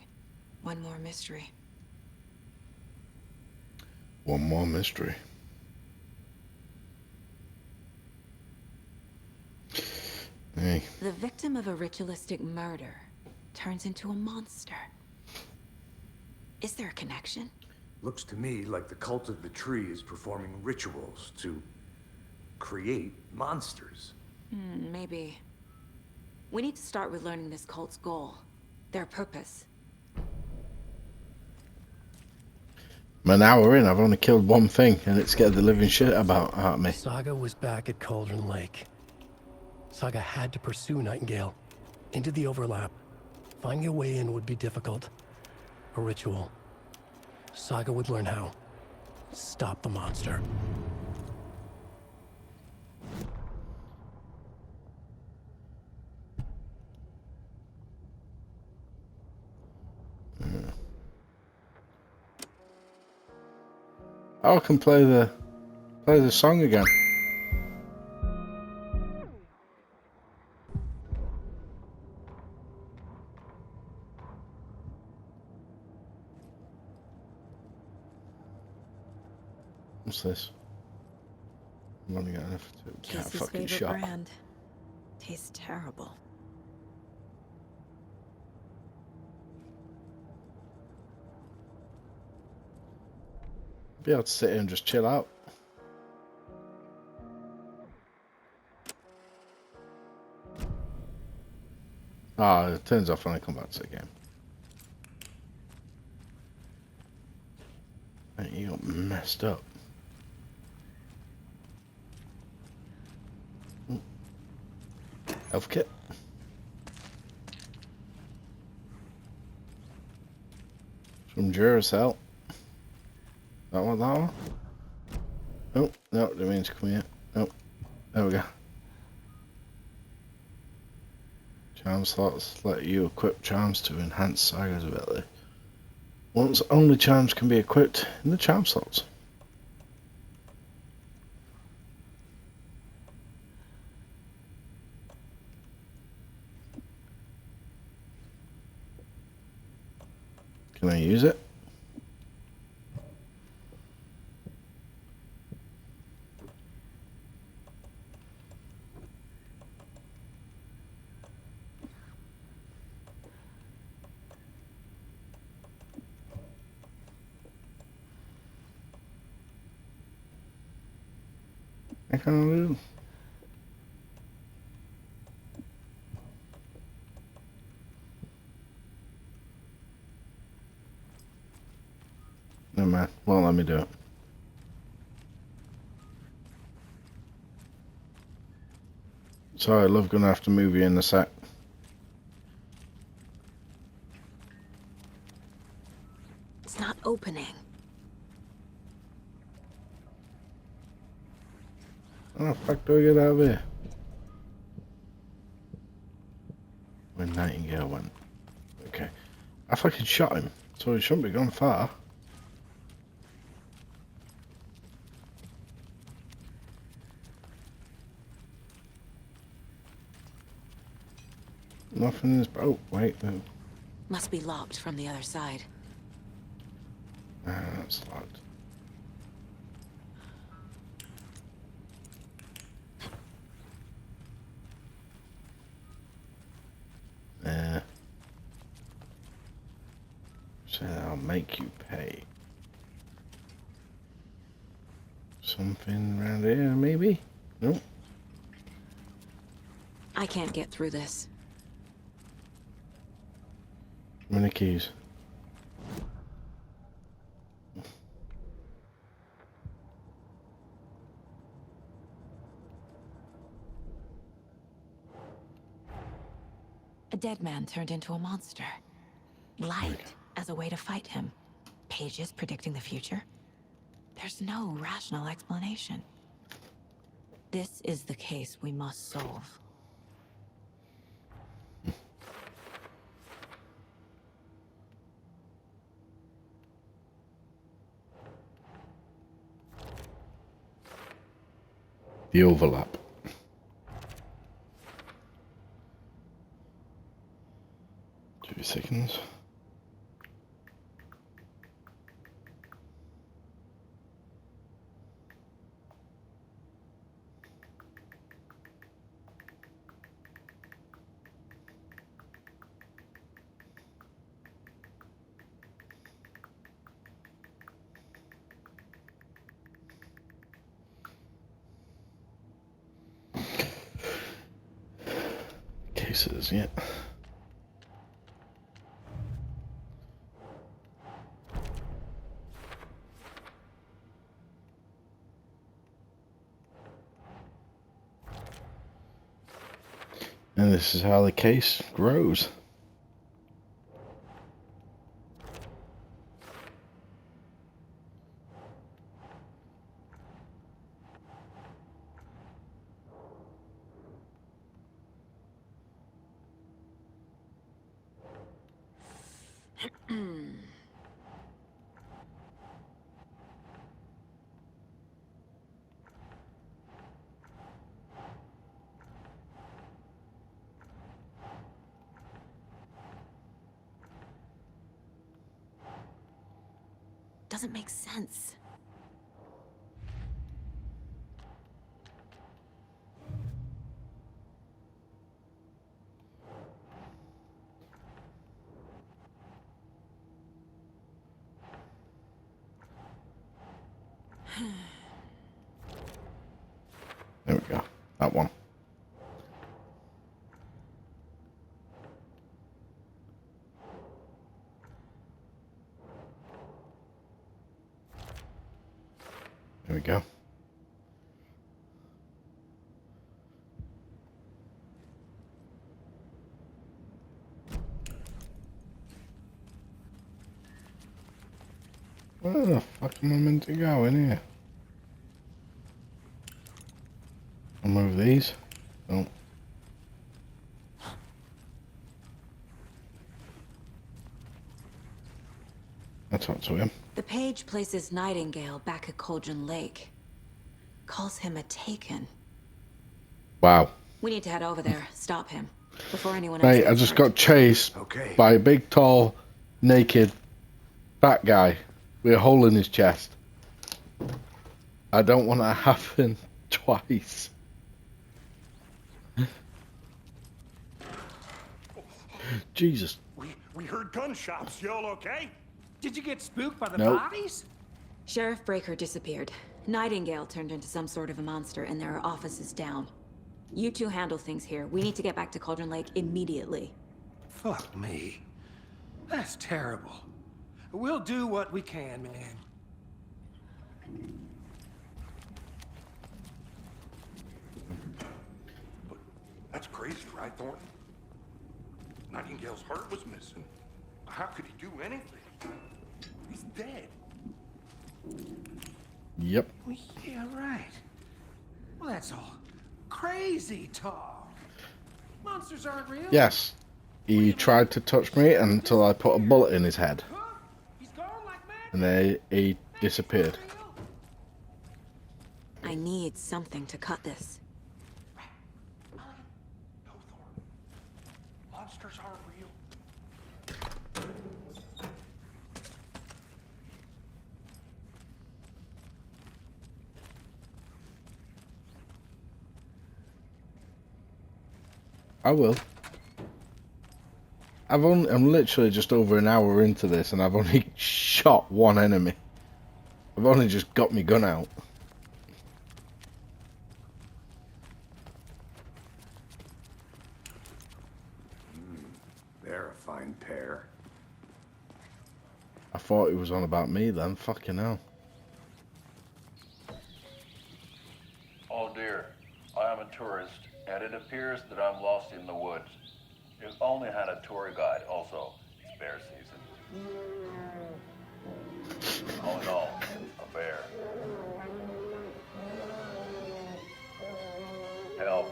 One more mystery. One more mystery. Hey. The victim of a ritualistic murder turns into a monster. Is there a connection? Looks to me like the cult of the tree is performing rituals to create monsters. Maybe. We need to start with learning this cult's goal. Their purpose. I'm an hour in, I've only killed one thing, and it scared the living shit out of me. Saga was back at Cauldron Lake. Saga had to pursue Nightingale. Into the overlap. Finding a way in would be difficult. A ritual. Saga would learn how. Stop the monster. I can play the song again. What's this? I'm only got enough to get a Casey's fucking favorite shot. brand. Tastes terrible. Be able to sit here and just chill out. Ah, it turns off when I come back to the game. Mate, you got messed up. Ooh. Health kit. From Duracell. That one, that one? Oh, no, that means come here. Oh, there we go. Charm slots let you equip charms to enhance Saga's ability. Once only charms can be equipped in the charm slots. Can I use it? I can't do. No man, won't let me do it. Sorry, love, gonna have to move you in a sec. It's not opening. How the fuck do I get out of here? Where Nightingale went. Okay. I fucking shot him, so he shouldn't be gone far. Nothing is. Oh, wait. No. Must be locked from the other side. Ah, that's locked. So I'll make you pay. Something around here, maybe? Nope. I can't get through this. How many keys? A dead man turned into a monster. Light as a way to fight him. Pages predicting the future. There's no rational explanation. This is the case we must solve. The overlap. Two seconds. Cases, yeah. And this is how the case grows. Doesn't make sense. There we go. That one. There we go. Where the fuck am I meant to go in here? I'll move these. Oh. I'll talk to him. The page places Nightingale back at Cauldron Lake. Calls him a Taken. Wow. We need to head over there, stop him, before anyone else Mate, I gets just hurt. got chased by a big, tall, naked, fat guy with a hole in his chest. I don't want that to happen twice. Jesus. We heard gunshots. Y'all okay? Did you get spooked by the Nope. bodies? Sheriff Breaker disappeared. Nightingale turned into some sort of a monster, and there are offices down. You two handle things here. We need to get back to Cauldron Lake immediately. Fuck me. That's terrible. We'll do what we can, man. But that's crazy, right, Thornton? Nightingale's heart was missing. How could he do anything? He's dead. Yep. Well, yeah, right. Well, that's all crazy talk. Monsters aren't real. Yes. He tried to touch me until I put a bullet in his head. And then he disappeared. I need something to cut this. Monsters aren't real. I will. I'm literally just over an hour into this and I've only shot one enemy. I've only just got my gun out. They're a fine pair. I thought it was on about me then. Fucking hell. Oh dear, I am a tourist, and it appears that I'm lost in the woods. You only had a tour guide, also bear season. All in all, a bear. Help.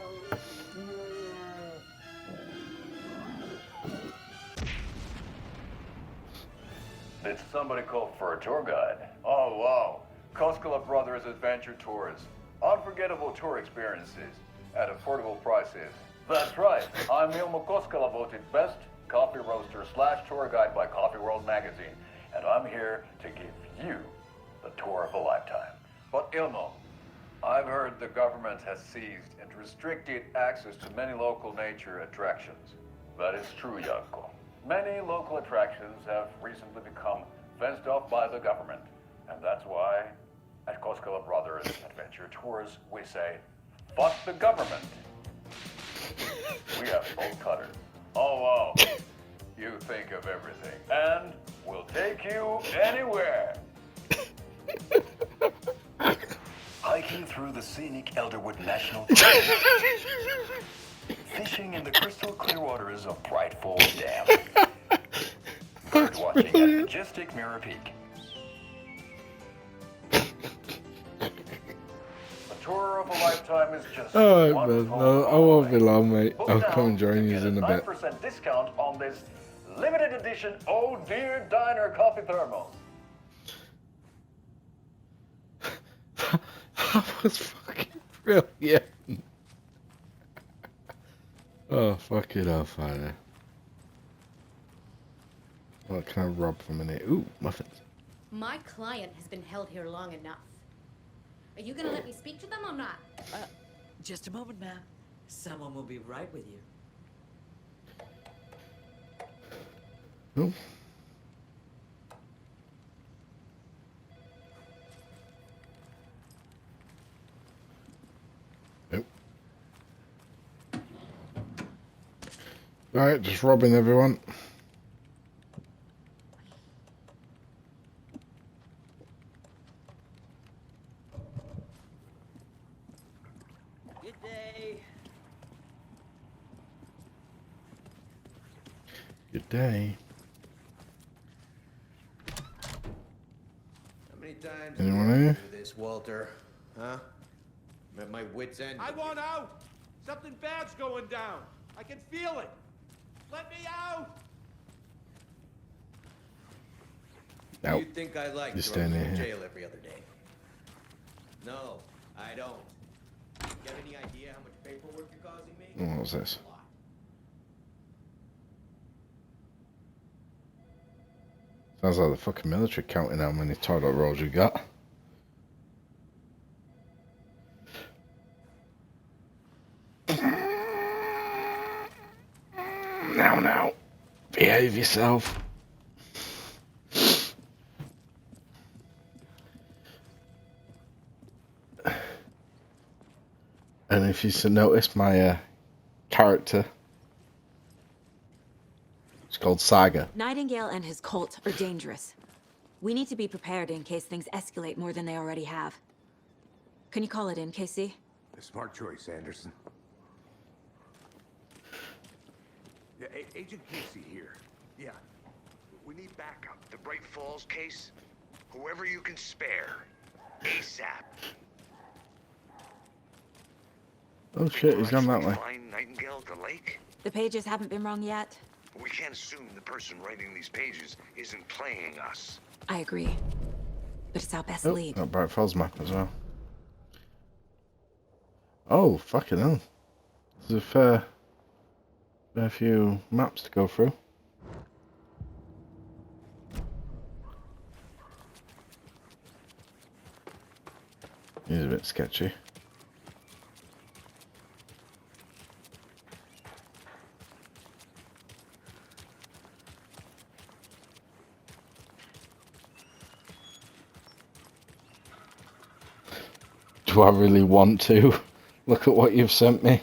Did somebody call for a tour guide? Oh, wow. Koskela Brothers Adventure Tours. Unforgettable tour experiences at affordable prices. That's right. I'm Ilmo Koskela, voted best coffee roaster / tour guide by Coffee World magazine. And I'm here to give you the tour of a lifetime. But Ilmo, I've heard the government has seized and restricted access to many local nature attractions. That is true, Janko. Many local attractions have recently become fenced off by the government. And that's why, at Koskela Brothers Adventure Tours, we say, fuck the government. We have bolt cutters. Oh, wow. You think of everything. And we'll take you anywhere. Hiking through the scenic Elderwood National Forest. Fishing in the crystal clear waters of Bright Falls Dam. Bird watching at majestic Mirror Peak. A tour of a lifetime is just Alright, one man. phone No, I call won't be away. long, mate. Book I'll now come and join to you get in a bit. 9% discount on this limited edition Oh Dear Diner coffee thermos. That was fucking brilliant. Oh, fucking hell, Friday. What can I rob from in here? Ooh, muffins. My client has been held here long enough. Are you gonna let me speak to them or not? Just a moment, ma'am. Someone will be right with you. Oh. Nope. Alright, just robbing everyone. Good day. Good day. How many times Anyone have you here? been through this, Walter? Huh? I'm at my wit's end. I want out! Something bad's going down. I can feel it. Let me out! Nope. You think I like You throwing stand you in here. jail every other day? No, I don't. You have any idea how much paperwork you're causing me? What was this? Sounds like the fucking military counting how many toilet rolls you got. Now. Behave yourself. And if you notice, my character, it's called Saga. Nightingale and his cult are dangerous. We need to be prepared in case things escalate more than they already have. Can you call it in, Casey? A smart choice, Anderson. Yeah, Agent Casey here. Yeah. We need backup. The Bright Falls case? Whoever you can spare. ASAP. Oh shit, he's gone that way. Find Nightingale at the lake? The pages haven't been wrong yet. We can't assume the person writing these pages isn't playing us. I agree. But it's our best Oh, lead. got Bright Falls map as well. Oh, fucking hell. There's a fair few maps to go through. He's a bit sketchy. Do I really want to? Look at what you've sent me.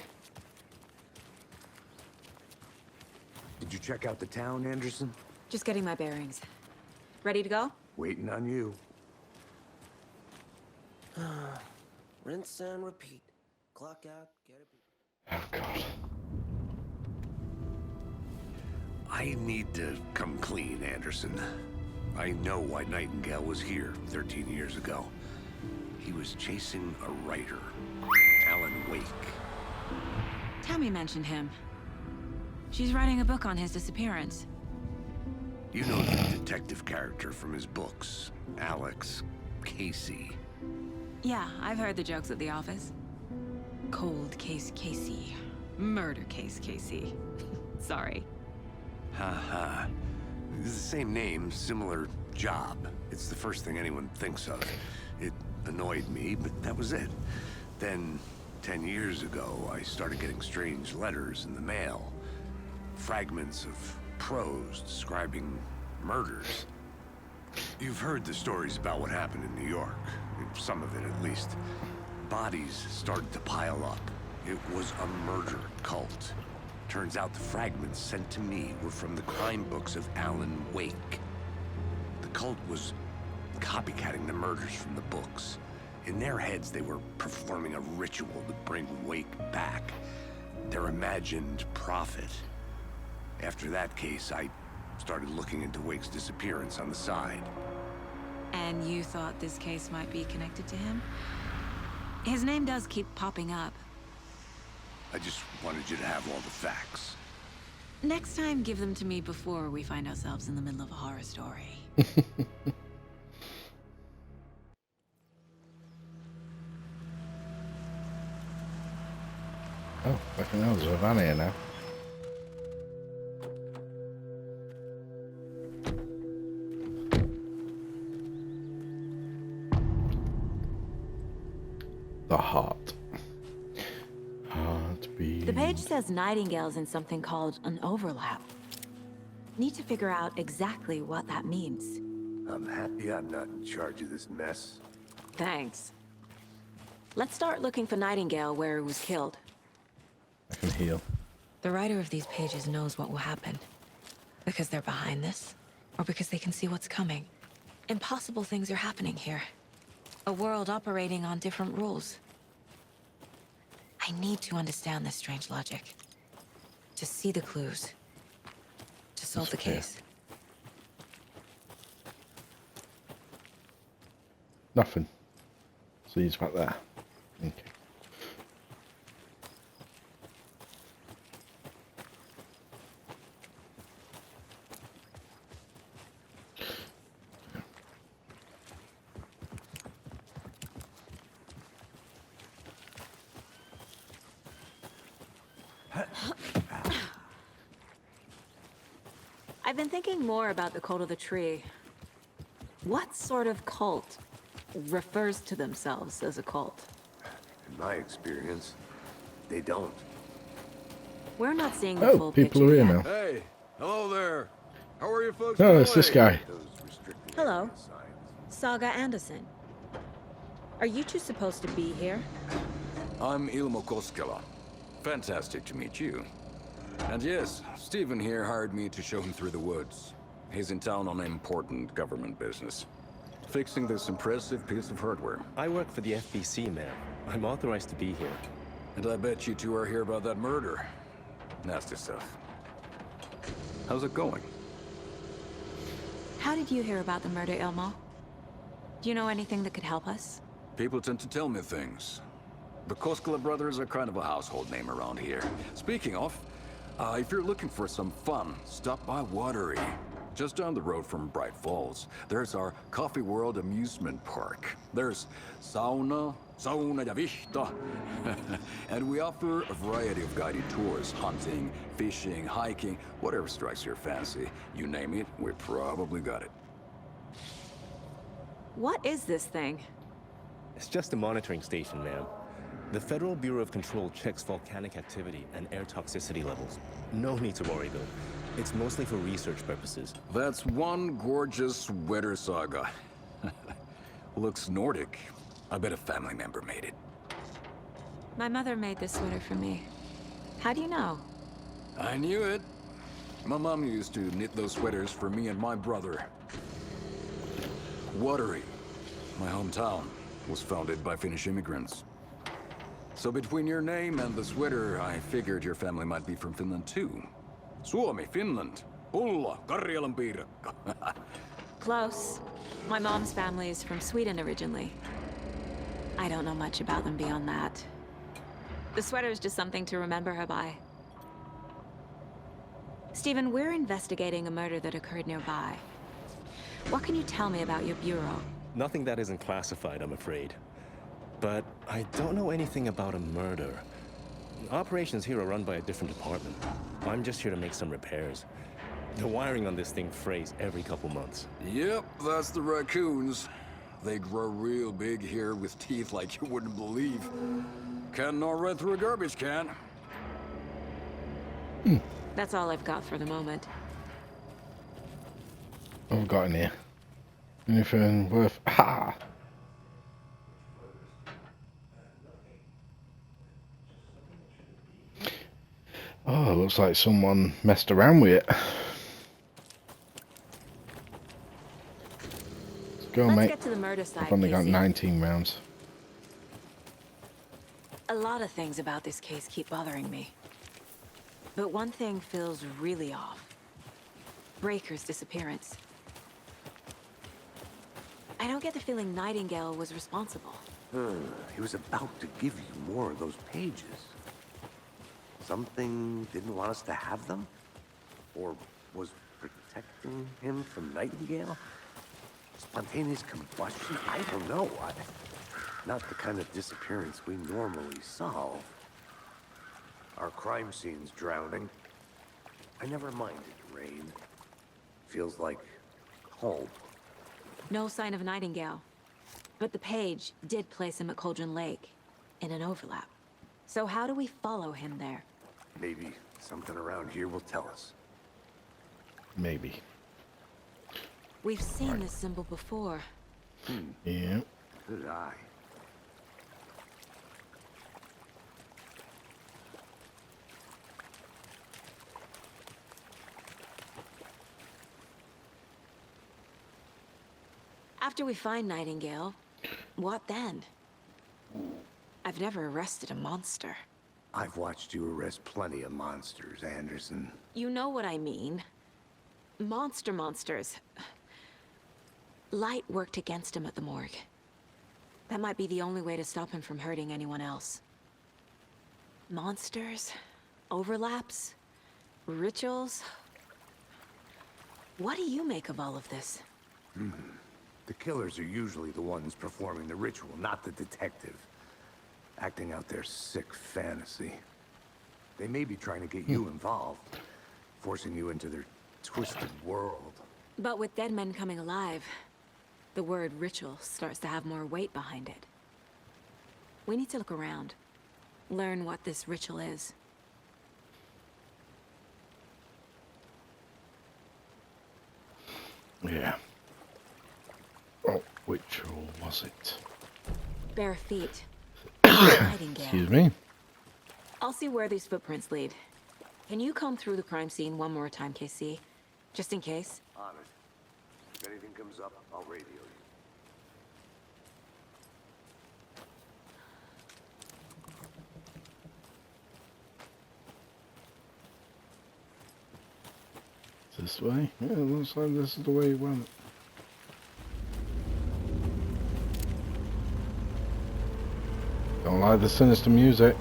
Did you check out the town, Anderson? Just getting my bearings. Ready to go? Waiting on you. Rinse and repeat. Clock out, get it. Oh god. I need to come clean, Anderson. I know why Nightingale was here 13 years ago. He was chasing a writer, Alan Wake. Tammy mentioned him. She's writing a book on his disappearance. You know the detective character from his books, Alex Casey. Yeah, I've heard the jokes at the office. Cold case Casey. Murder case Casey. Sorry. Haha. It's the same name, similar job. It's the first thing anyone thinks of. It annoyed me, but that was it. Then, 10 years ago, I started getting strange letters in the mail. Fragments of prose describing murders. You've heard the stories about what happened in New York. Some of it, at least. Bodies started to pile up. It was a murder cult. Turns out the fragments sent to me were from the crime books of Alan Wake. The cult was copycatting the murders from the books. In their heads, they were performing a ritual to bring Wake back. Their imagined prophet. After that case, I started looking into Wake's disappearance on the side. And you thought this case might be connected to him? His name does keep popping up. I just wanted you to have all the facts. Next time, give them to me before we find ourselves in the middle of a horror story. Oh, fucking hell, there's a van here now. The heart. Heartbeat. The page says Nightingale's in something called an overlap. Need to figure out exactly what that means. I'm happy I'm not in charge of this mess. Thanks. Let's start looking for Nightingale where he was killed. I can heal. The writer of these pages knows what will happen. Because they're behind this, or because they can see what's coming. Impossible things are happening here. A world operating on different rules. I need to understand this strange logic. To see the clues. To solve the case. Nothing. So he's back there. Okay. I've been thinking more about the cult of the tree. What sort of cult refers to themselves as a cult? In my experience, they don't. We're not seeing the full people picture are here yet. now. Hey, hello there. How are you folks Oh, doing? it's this guy. Hello. Saga Anderson. Are you two supposed to be here? I'm Ilmo Koskela. Fantastic to meet you. And yes, Stephen here hired me to show him through the woods. He's in town on important government business. Fixing this impressive piece of hardware. I work for the FBC, ma'am. I'm authorized to be here. And I bet you two are here about that murder. Nasty stuff. How's it going? How did you hear about the murder, Ilmo? Do you know anything that could help us? People tend to tell me things. The Koskela brothers are kind of a household name around here. Speaking of, if you're looking for some fun, stop by Watery. Just down the road from Bright Falls, there's our Coffee World amusement park. There's sauna ja vihta. And we offer a variety of guided tours, hunting, fishing, hiking, whatever strikes your fancy. You name it, we probably got it. What is this thing? It's just a monitoring station, ma'am. The Federal Bureau of Control checks volcanic activity and air toxicity levels. No need to worry, though. It's mostly for research purposes. That's one gorgeous weather saga. Looks Nordic. I bet a family member made it. My mother made this sweater for me. How do you know? I knew it. My mom used to knit those sweaters for me and my brother. Watery, my hometown, was founded by Finnish immigrants. So between your name and the sweater, I figured your family might be from Finland too. Suomi, Finland. Pulla, Karjalan piirakka. Close. My mom's family is from Sweden originally. I don't know much about them beyond that. The sweater is just something to remember her by. Stephen, we're investigating a murder that occurred nearby. What can you tell me about your bureau? Nothing that isn't classified, I'm afraid. But I don't know anything about a murder. Operations here are run by a different department. I'm just here to make some repairs. The wiring on this thing frays every couple months. Yep, that's the raccoons. They grow real big here with teeth like you wouldn't believe. Can't gnaw right through a garbage can. That's all I've got for the moment. What have we got in here? Anything worth... Ha! Oh, looks like someone messed around with it. Let's go, Let's mate. get to the murder side, I've only got Casey. 19 rounds. A lot of things about this case keep bothering me. But one thing feels really off. Breaker's disappearance. I don't get the feeling Nightingale was responsible. He was about to give you more of those pages. Something didn't want us to have them? Or was protecting him from Nightingale? Spontaneous combustion? I don't know. Not the kind of disappearance we normally solve. Our crime scene's drowning. I never minded rain. Feels like home. No sign of Nightingale. But the page did place him at Cauldron Lake, in an overlap. So how do we follow him there? Maybe something around here will tell us. Maybe. We've seen this symbol before. Yeah. Good eye. After we find Nightingale, what then? I've never arrested a monster. I've watched you arrest plenty of monsters, Anderson. You know what I mean. Monsters. Light worked against him at the morgue. That might be the only way to stop him from hurting anyone else. Monsters? Overlaps? Rituals? What do you make of all of this? The killers are usually the ones performing the ritual, not the detective. Acting out their sick fantasy. They may be trying to get you involved, forcing you into their twisted world. But with dead men coming alive, the word ritual starts to have more weight behind it. We need to look around, learn what this ritual is. Yeah. Oh, which rule was it? Bare feet. Nightingale. Excuse me. I'll see where these footprints lead. Can you comb through the crime scene one more time, KC? Just in case? On it. If anything comes up, I'll radio you. This way? Yeah, it looks like this is the way it went. Don't like the sinister music.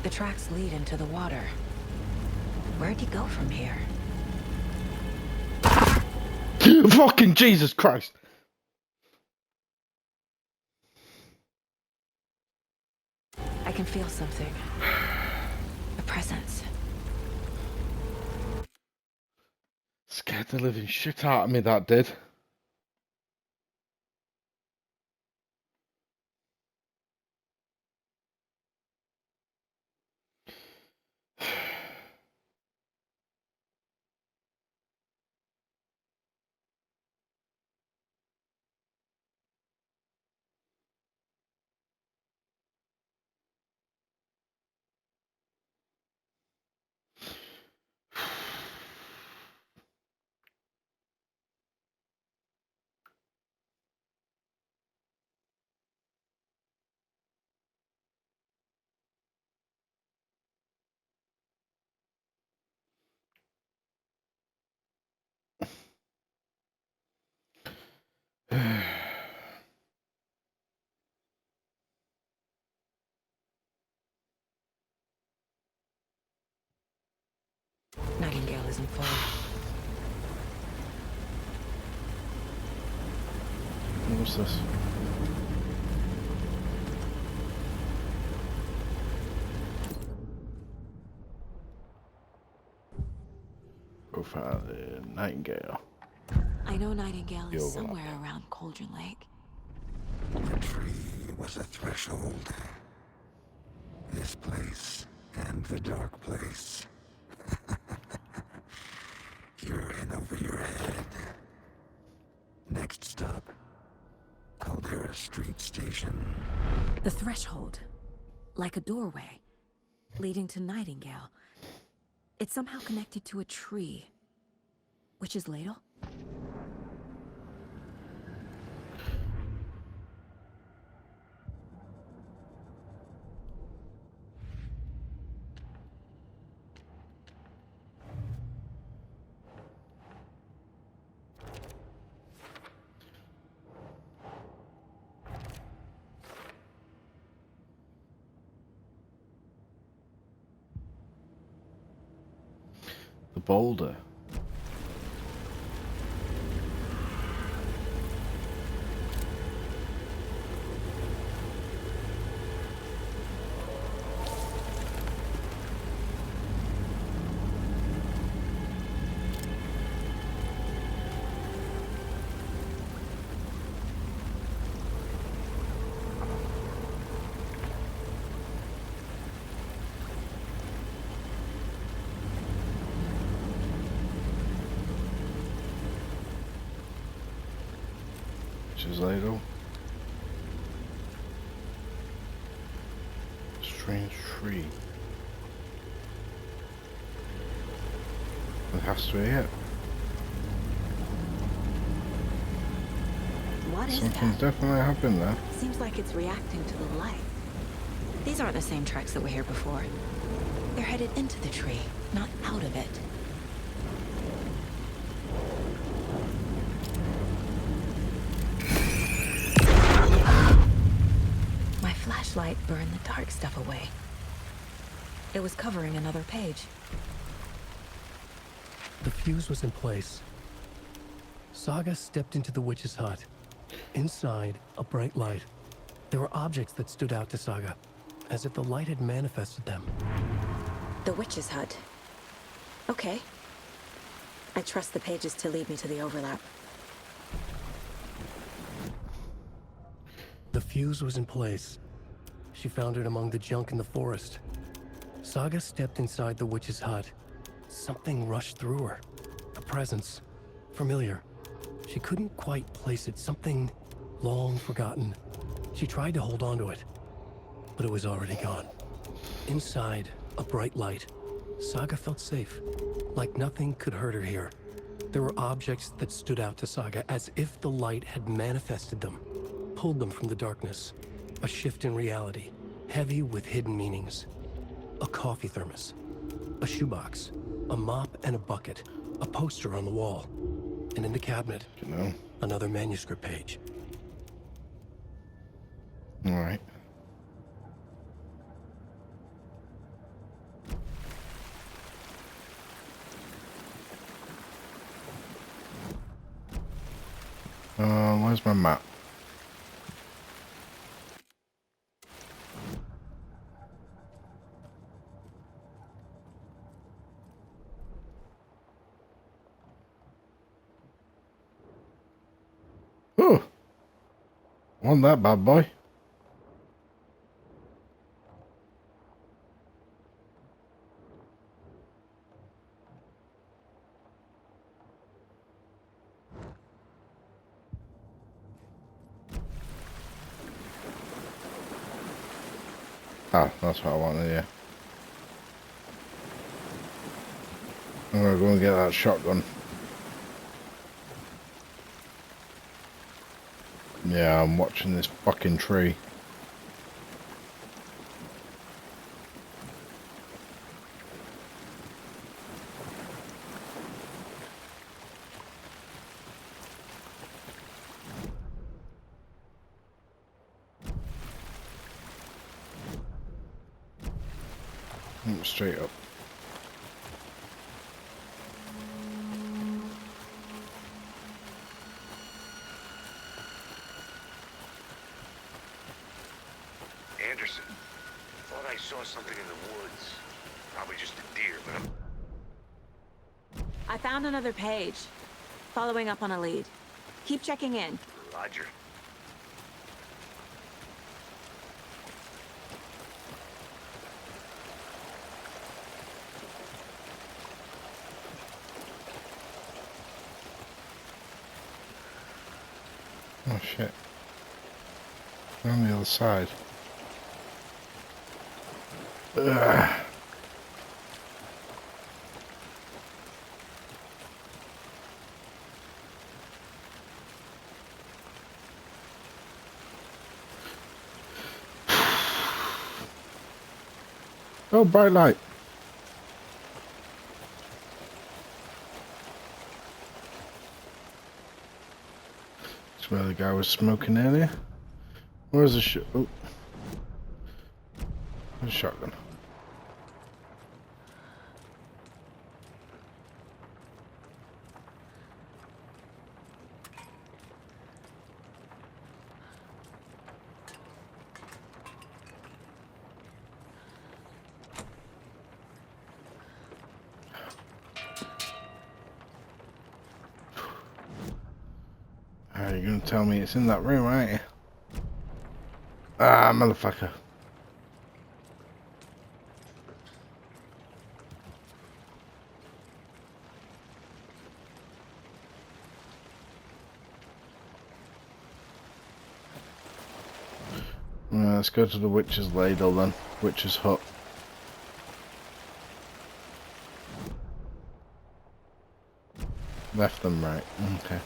The tracks lead into the water. Where'd he go from here? Fucking Jesus Christ! I can feel something. A presence. Scared the living shit out of me, that did. doesn't fold. What's this? Profile Nightingale. I know Nightingale The is overlap. somewhere around Cauldron Lake. The tree was a threshold. This place and the dark place. You're in over your head. Next stop, Caldera Street Station. The threshold. Like a doorway. Leading to Nightingale. It's somehow connected to a tree. Witch's Ladle? The boulder. Witch's Ladle. Strange tree. It has to be it. What is Something's that? definitely happened there. Seems like it's reacting to the light. These aren't the same tracks that were here before. They're headed into the tree, not out of it. My flashlight burned the dark stuff away. It was covering another page. The fuse was in place. Saga stepped into the witch's hut. Inside, a bright light. There were objects that stood out to Saga, as if the light had manifested them. The witch's hut. Okay. I trust the pages to lead me to the overlap. The fuse was in place. She found it among the junk in the forest. Saga stepped inside the witch's hut. Something rushed through her. A presence. Familiar. She couldn't quite place it. Something long forgotten. She tried to hold on to it, but it was already gone. Inside, a bright light. Saga felt safe. Like nothing could hurt her here. There were objects that stood out to Saga as if the light had manifested them. Pulled them from the darkness. A shift in reality, heavy with hidden meanings. A coffee thermos, a shoebox, a mop and a bucket, a poster on the wall, and in the cabinet, another manuscript page. All right. Where's my map? Oh, wasn't that bad, boy? Ah, that's what I wanted, yeah. I'm gonna go and get that shotgun. Yeah, I'm watching this fucking tree. Straight up. Anderson. Thought I saw something in the woods. Probably just a deer, but I found another page. Following up on a lead. Keep checking in. Roger. Oh shit. We're on the other side. Ugh. Oh, bright light. That's where the guy was smoking earlier. Where's the oh. There's a shotgun. You're gonna tell me it's in that room, aren't you? Ah, motherfucker. Let's go to the witch's ladle then. Witch's hut. Left and right. Okay.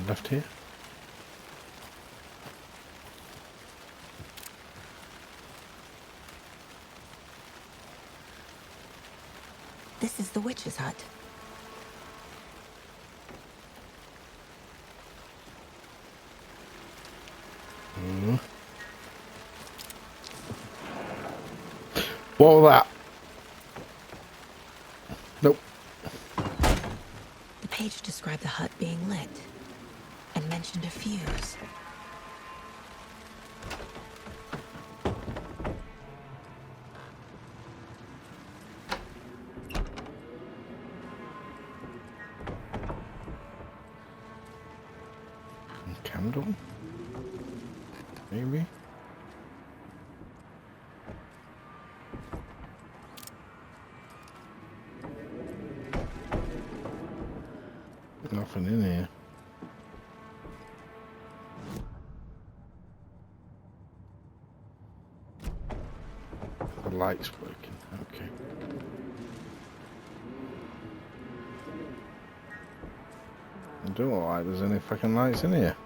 Left here. This is the witch's hut. What was that? Nope. The page described the hut being lit and mentioned a fuse. Candle? Maybe? Nothing in here. The light's working. Okay. I don't look like there's any fucking lights in here.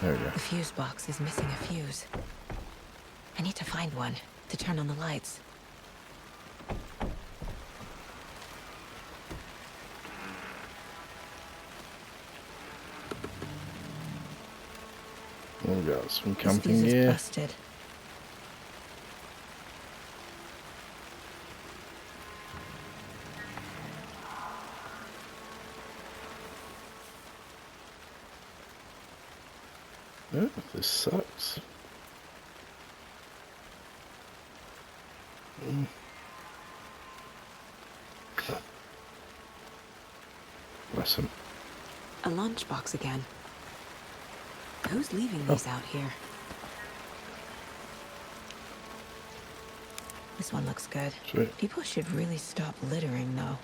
There we go. The fuse box is missing a fuse. I need to find one to turn on the lights. We got some This camping fuse is gear. busted. Oh, this sucks. Bless him. A lunchbox again. Who's leaving these out here? This one looks good. Sweet. People should really stop littering, though.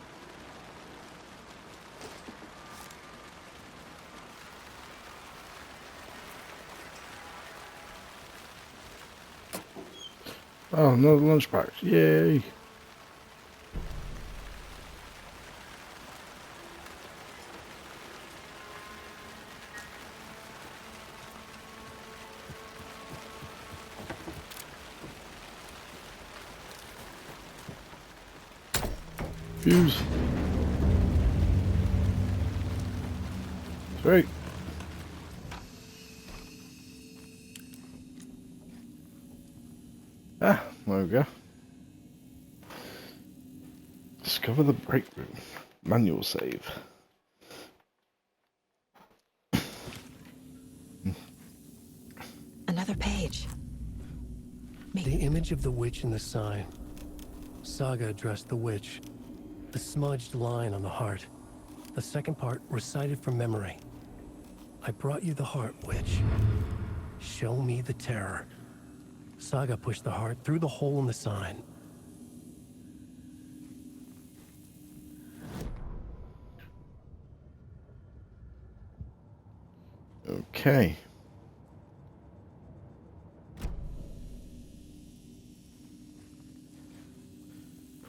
Oh, another lunchbox. Yay. Fuse. Great. Ah, there we go. Discover the break room. Manual save. Another page. The image of the witch in the sign. Saga addressed the witch. The smudged line on the heart. The second part recited from memory. I brought you the heart, witch. Show me the terror. Saga pushed the heart through the hole in the sign. Okay.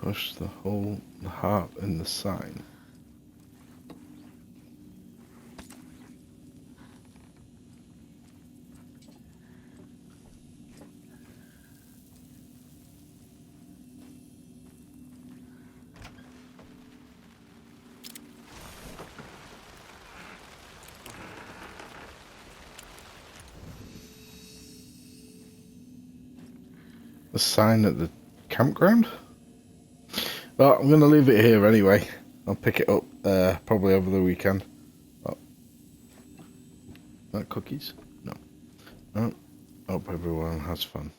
Push the hole, the heart in the sign. The sign at the campground? Well, I'm going to leave it here anyway. I'll pick it up probably over the weekend. Oh. Not cookies? No. No. Hope everyone has fun.